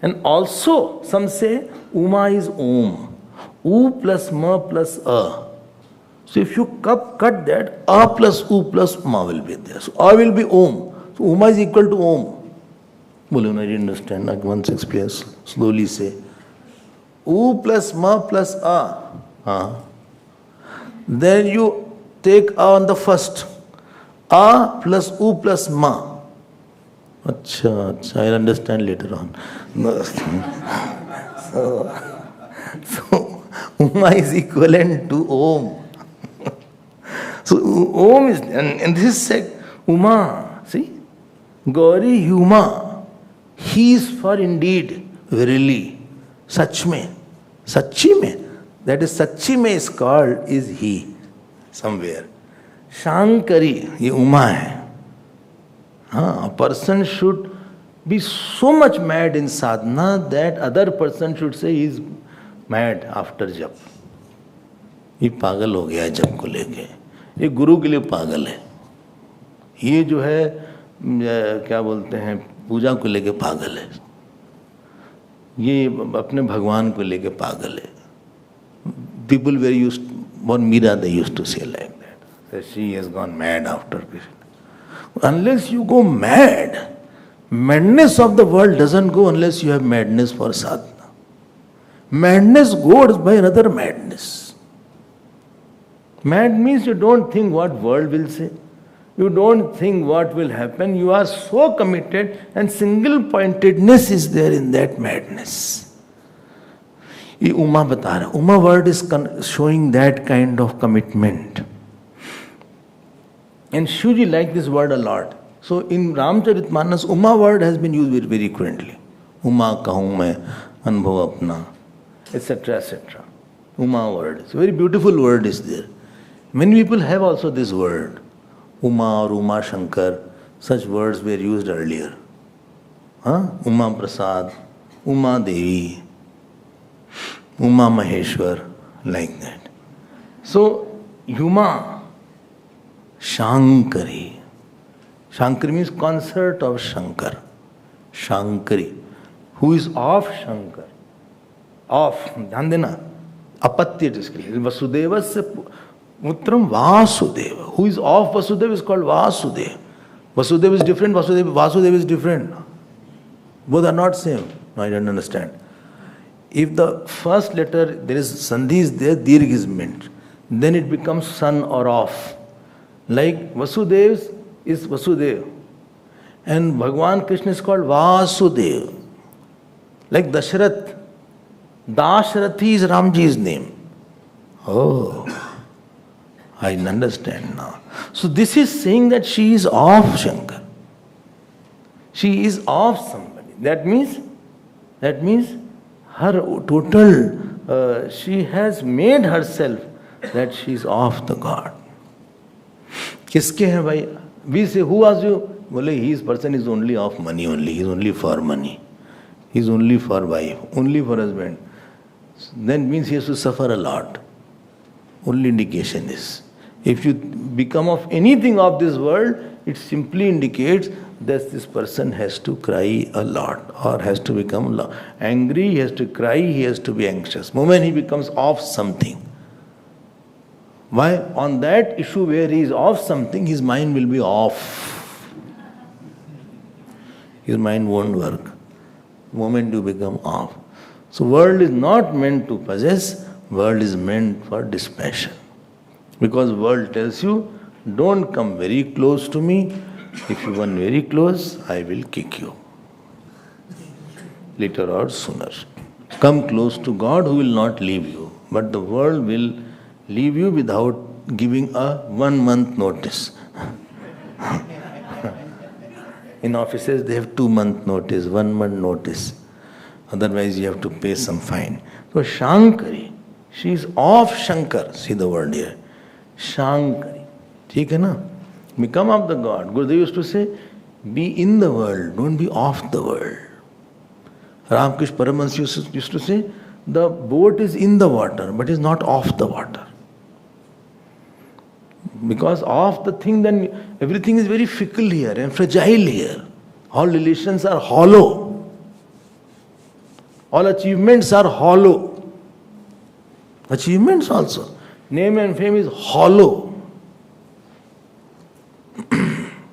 And also, some say Uma is Om. U plus Ma plus A. So if you cut that, A plus U plus Ma will be there. So A will be Om. So Uma is equal to Om. Bolo, I didn't understand. Like once explain, slowly say. U plus Ma plus A. Then you take A on the first. A plus U plus Ma. Acha, I'll understand later on. No. So Uma is equivalent to Om. So Om is, and this is said, Uma, see? Gauri Huma. He is for indeed, verily. Sach mein. Sachi mein. That is Sachi mein is called, is he. Somewhere. Shankari, ye Uma hai. A person should be so much mad in sadhana that other person should say he is mad after jap. ये पागल हो गया है जप को लेके, ये गुरु के लिए पागल है, ये जो है क्या बोलते हैं पूजा को लेके पागल है, ये अपने भगवान को लेके पागल है. People were used, on Mira they used to say like that she has gone mad after Krishna. Unless you go mad, madness of the world doesn't go unless you have madness for sadhana. Madness goes by another madness. Mad means you don't think what world will say. You don't think what will happen. You are so committed and single-pointedness is there in that madness. ये उमा बता रहा है. Uma word is showing that kind of commitment. And Shivji liked this word a lot. So in Ramcharitmanas, Uma word has been used very, very frequently. Uma kahun main, anubhav apna, etc., etc. Uma word. It's a very beautiful word is there. Many people have also this word. Uma or Uma Shankar. Such words were used earlier. Uma Prasad, Uma Devi, Uma Maheshwar, like that. So, Uma, Shankari. Shankari means consort of Shankar. Shankari. Who is of Shankar? Of, ध्यान देना, अपत्य जिसके लिए. Vasudeva से Mutram Vasudeva. Who is of Vasudeva is called Vasudeva. Vasudeva is different, Vasudeva is different. Both are not same. No, I don't understand. If the first letter, there is Sandhi is there, Dirgha is meant. Then it becomes son or of. Like Vasudeva is Vasudeva. And Bhagwan Krishna is called Vasudeva. Like Dashrath. Dashrathi is Ramji's name. Oh, I understand now. So this is saying that she is of Shankar. She is of somebody. That means her total, she has made herself that she is of the God. किसके हैं भाई? We say, who was you? बोले, his person is only of money only. He is only for money. He is only for wife, only for husband. Then means he has to suffer a lot. Only indication is. If you become of anything of this world, it simply indicates that this person has to cry a lot or has to become angry, he has to cry, he has to be anxious. Moment he becomes of something. Why? On that issue where he is of something, his mind will be off. His mind won't work. Moment you become off. So world is not meant to possess, world is meant for dispassion. Because world tells you, don't come very close to me. If you come very close, I will kick you. Later or sooner. Come close to God who will not leave you. But the world will leave you without giving a 1 month notice. In offices they have 2 month notice, 1 month notice. Otherwise you have to pay some fine. So Shankari, she is of Shankar. See the word here. Shankari. ठीक है ना? Become of the God. Gurudev used to say, be in the world, don't be off the world. Ramakrishna Paramahansa used to say, the boat is in the water, but is not off the water. Because of the thing, then everything is very fickle here and fragile here. All relations are hollow. All achievements are hollow. Achievements also. Name and fame is hollow.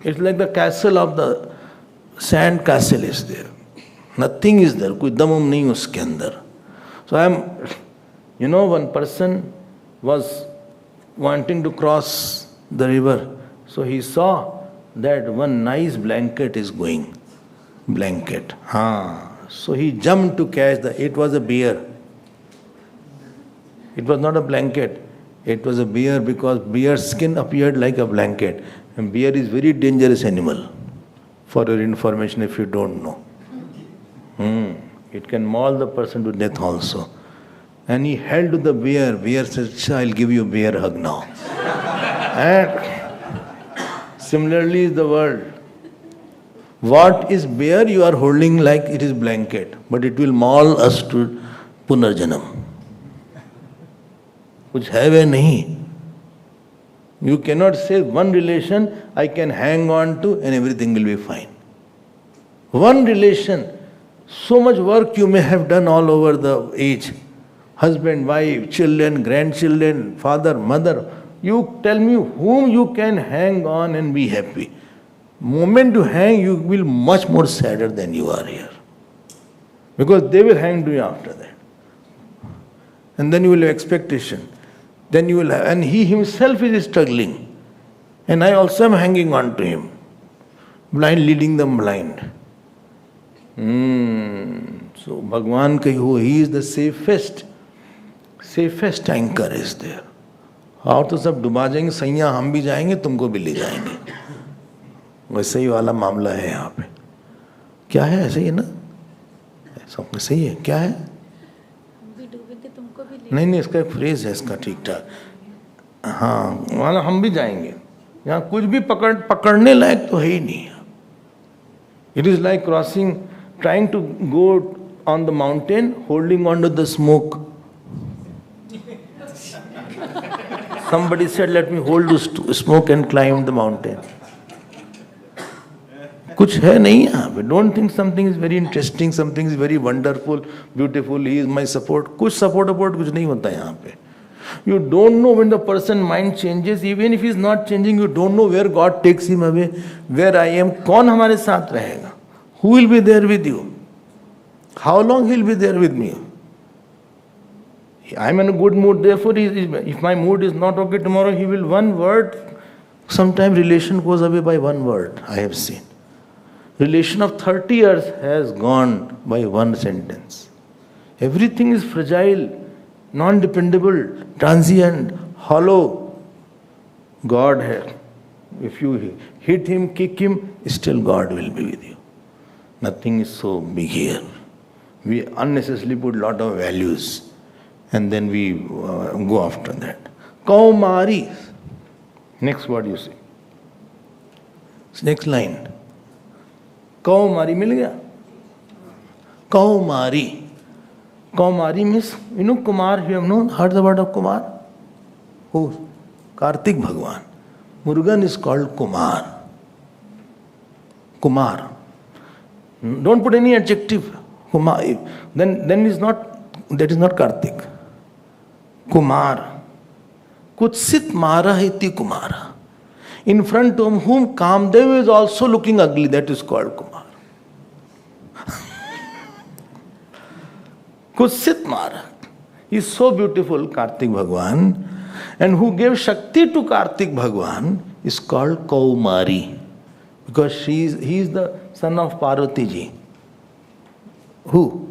It's like the castle of the sand castle is there. Nothing is there. कोई दम नहीं उसके अंदर. So one person was wanting to cross the river. So he saw that one nice blanket is going. Blanket. So he jumped to catch it was a bear. It was not a blanket. It was a bear because bear's skin appeared like a blanket. And bear is very dangerous animal. For your information, if you don't know. It can maul the person to death also. And he held to the bear. Bear said, I'll give you a bear hug now. And similarly is the world. What is bear you are holding like it is blanket. But it will maul us to punarjanam. कुछ है वे नहीं. You cannot say one relation I can hang on to and everything will be fine. One relation, so much work you may have done all over the age. Husband, wife, children, grandchildren, father, mother. You tell me whom you can hang on and be happy. Moment you hang, you will much more sadder than you are here. Because they will hang to you after that. And then you will have expectation. Then you will have, and he himself is struggling. And I also am hanging on to him. Blind leading them blind. So Bhagwan kahi he is the safest anchor is there. और तो सब डुबा जाएंगे, सैया हम भी जाएंगे, तुमको भी ले जाएंगे. वैसे ही वाला मामला है यहाँ पे. क्या है ऐसे ही ना? सब में सही है. क्या है? नहीं इसका एक फ्रेज है इसका ठीक ठाक. हाँ वाला हम भी जाएंगे. यहाँ कुछ भी पकड़ने लायक तो है ही नहीं. It is like trying to go on the mountain, holding on to the smoke. Somebody said, let me hold the smoke and climb the mountain. कुछ है नहीं यहाँ पे. Don't think something is very interesting, something is very wonderful, beautiful, he is my support. कुछ support कुछ नहीं होता यहाँ पे. You don't know when the person mind changes, even if he is not changing, you don't know where God takes him away, where I am. कौन हमारे साथ रहेगा? Who will be there with you? How long he will be there with me? I am in a good mood, therefore if my mood is not okay tomorrow, he will one word. Sometimes relation goes away by one word, I have seen. Relation of 30 years has gone by one sentence. Everything is fragile, non-dependable, transient, hollow. God has. If you hit him, kick him, still God will be with you. Nothing is so big here. We unnecessarily put a lot of values and then we go after that. Kaumari. Next word you see. Next line. Kaumari मिल गया. Kaumari. Kaumari means, Kumar, you have heard the word of Kumar? Who? Kartik Bhagwan. Murugan is called Kumar. Kumar. Don't put any adjective. Kumar. Then is not, that is not Kartik. Kumar. Kutsit Mara Hiti Kumara. In front of whom Kamdev is also looking ugly, that is called Kumar. Kutsit Mara. He is so beautiful, Kartik Bhagwan. And who gave Shakti to Kartik Bhagwan is called Kaumari. Because he is the son of Parvati ji. Who?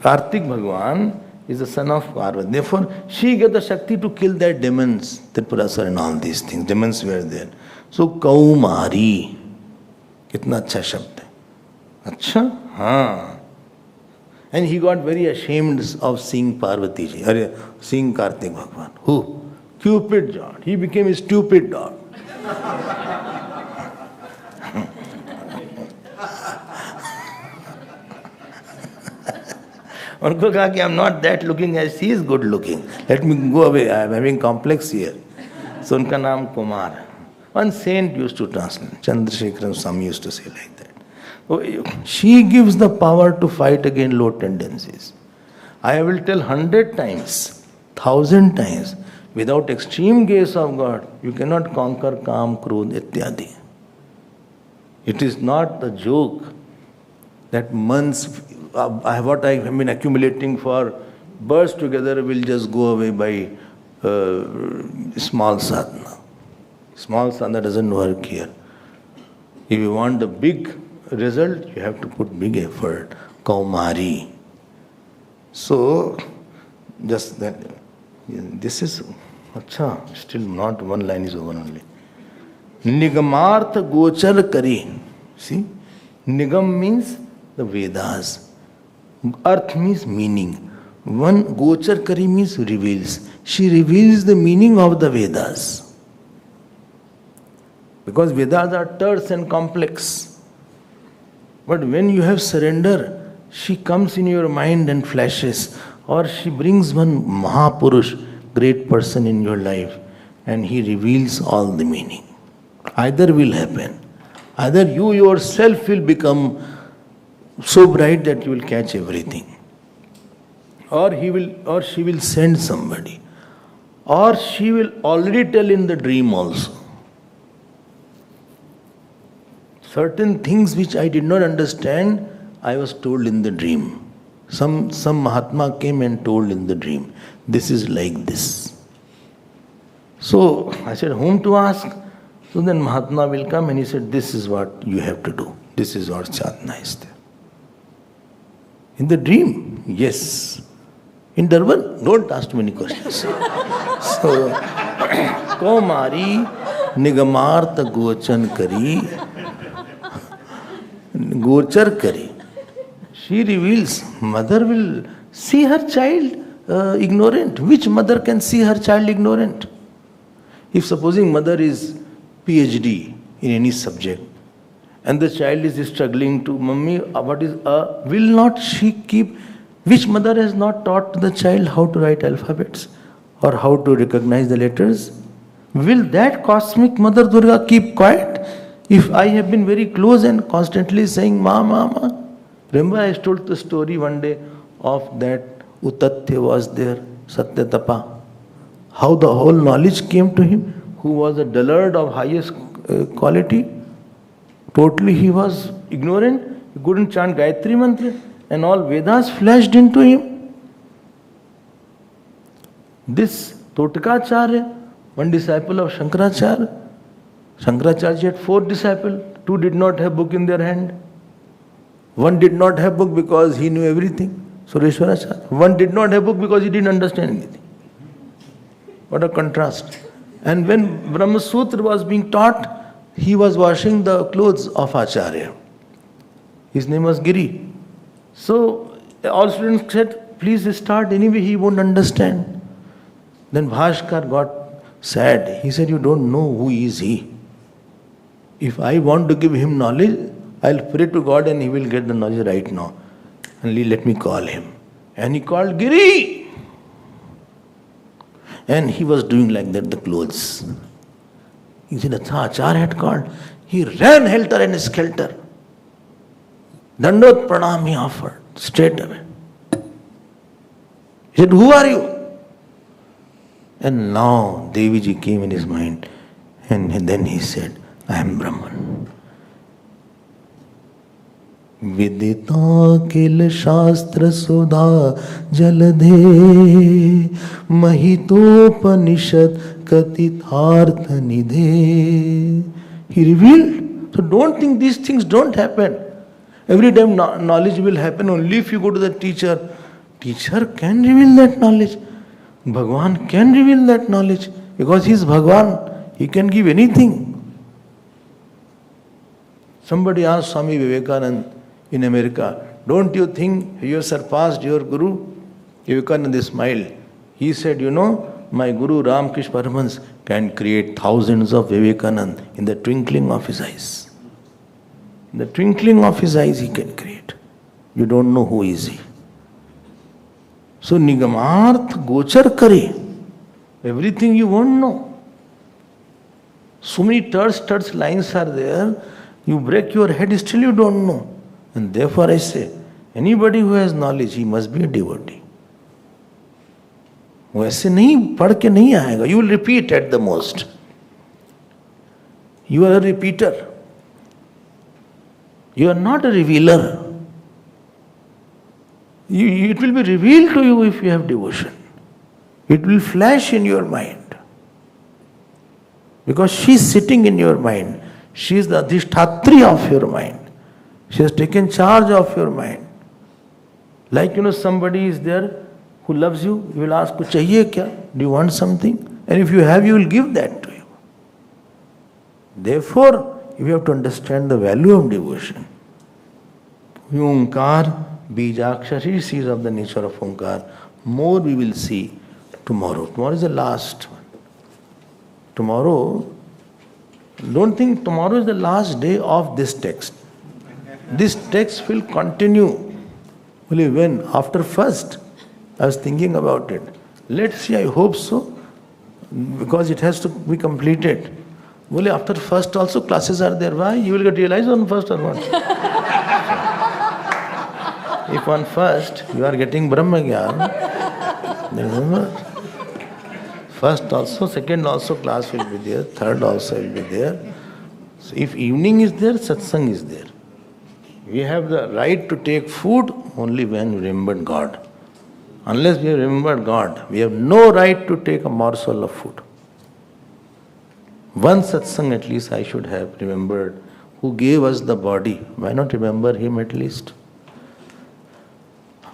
Kartik Bhagwan is the son of Parvati. Therefore, she gave the Shakti to kill their demons, Tripurasura and all these things. Demons were there. So, Kaumari. Kitna अच्छा शब्द है. अच्छा? हाँ. And he got very ashamed of seeing Parvati ji, or seeing Kartik Bhagwan. Who? Cupid god. He became a stupid dog. उनको कहा कि I'm not that looking as he is good looking. Let me go away. I am having complex here. So उनका नाम कुमार है. One saint used to translate. Chandrasekharan Swami used to say like that. So, she gives the power to fight against low tendencies. I will tell 100 times, 1,000 times, without extreme grace of God, you cannot conquer Kam, Krodh, Ityadi. It is not a joke that months, what I have been accumulating for births together will just go away by small sadhana. Small sadhana doesn't work here. If you want the big result, you have to put big effort. Kaumari. So, just that, this is, still not one line is over only. Nigamartha gochar kari. See, Nigam means the Vedas. Arth means meaning. One gochar kari means reveals. She reveals the meaning of the Vedas. Because Vedas are terse and complex. But when you have surrender, she comes in your mind and flashes. Or she brings one Mahapurush, great person in your life, and he reveals all the meaning. Either will happen. Either you yourself will become so bright that you will catch everything. Or she will send somebody. Or she will already tell in the dream also. Certain things which I did not understand, I was told in the dream. Some Mahatma came and told in the dream, this is like this. So I said, whom to ask? So then Mahatma will come and he said, this is what you have to do. This is what sadhana is there. In the dream, yes. In Durban, don't ask too many questions. So, Kaumari Nigamartha Gochan Kari. Gochar Kari. She reveals, mother will see her child ignorant. Which mother can see her child ignorant? If supposing mother is PhD in any subject and the child is struggling to, Mummy, what is will not she keep, which mother has not taught the child how to write alphabets or how to recognize the letters? Will that cosmic Mother Durga keep quiet if I have been very close and constantly saying, Ma, Ma, Ma? Remember I told the story one day of that Utatya was there, Satya Tapa. How the whole knowledge came to him, who was a dullard of highest quality. Totally he was ignorant, he couldn't chant Gayatri Mantra, and all Vedas flashed into him. This Totakacharya, one disciple of Shankaracharya. Shankaracharya had 4 disciples, 2 did not have book in their hand. One did not have book because he knew everything, Sureshwaracharya. One did not have book because he didn't understand anything. What a contrast. And when Brahma Sutra was being taught, he was washing the clothes of Acharya. His name was Giri. So all students said, please start, anyway he won't understand. Then Bhaskar got sad. He said, you don't know who is he. If I want to give him knowledge, I'll pray to God and he will get the knowledge right now. And let me call him. And he called Giri. And he was doing like that, the clothes. He said, Acharya had called. He ran helter and skelter. Dandot pranam he offered straight away. He said, who are you? And now Deviji came in his mind. And then he said, I am Brahman. Vidita kil shastra sudha jaladhe mahitopanishad katithartha nidhe. He revealed. So don't think these things don't happen. Every time knowledge will happen only if you go to the teacher. Teacher can reveal that knowledge. Bhagwan can reveal that knowledge because he is Bhagwan. He can give anything. Somebody asked Swami Vivekananda in America, don't you think you have surpassed your Guru? Vivekananda smiled. He said, you know, my Guru Ramakrishna Paramahansa can create thousands of Vivekananda in the twinkling of his eyes. In the twinkling of his eyes he can create. You don't know who is he. So Nigamarth Gochar Kare. Everything you won't know. So many terse lines are there, you break your head, still you don't know. And therefore I say, anybody who has knowledge, he must be a devotee. वैसे नहीं पढ़ के नहीं आएगा. You will repeat at the most. You are a repeater. You are not a revealer. It will be revealed to you if you have devotion. It will flash in your mind. Because she is sitting in your mind. She is the adhishthatri of your mind. She has taken charge of your mind. Like somebody is there who loves you, you will ask, kuch chahiye kya? Do you want something? And if you have, you will give that to you. Therefore, you have to understand the value of devotion. Onkar, Bijakshari, sees of the nature of Onkar. More we will see tomorrow. Tomorrow is the last one. Tomorrow, don't think tomorrow is the last day of this text. This text will continue. Only when? After first. I was thinking about it. Let's see, I hope so. Because it has to be completed. Only after first also classes are there. Why? You will get realized on first or what? If on first you are getting Brahma Gyan, then remember, first also, second also class will be there, third also will be there. So if evening is there, satsang is there. We have the right to take food only when we remember God. Unless we have remembered God, we have no right to take a morsel of food. One satsang at least I should have remembered. Who gave us the body? Why not remember him at least?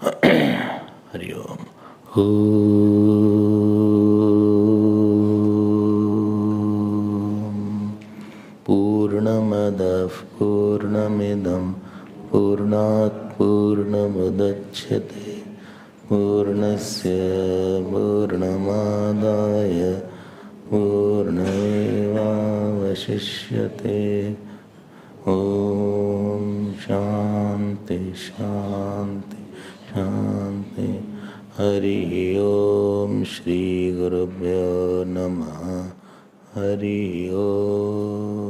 Hari Om. Purnamadav Purnamidam Purnat Purnamadachyate Purnasya Purnamadaya Purnamevavashishyate. Om Shanti Shanti Shanti. Hari Om Shri Gurubhyo Namaha. Hari Om.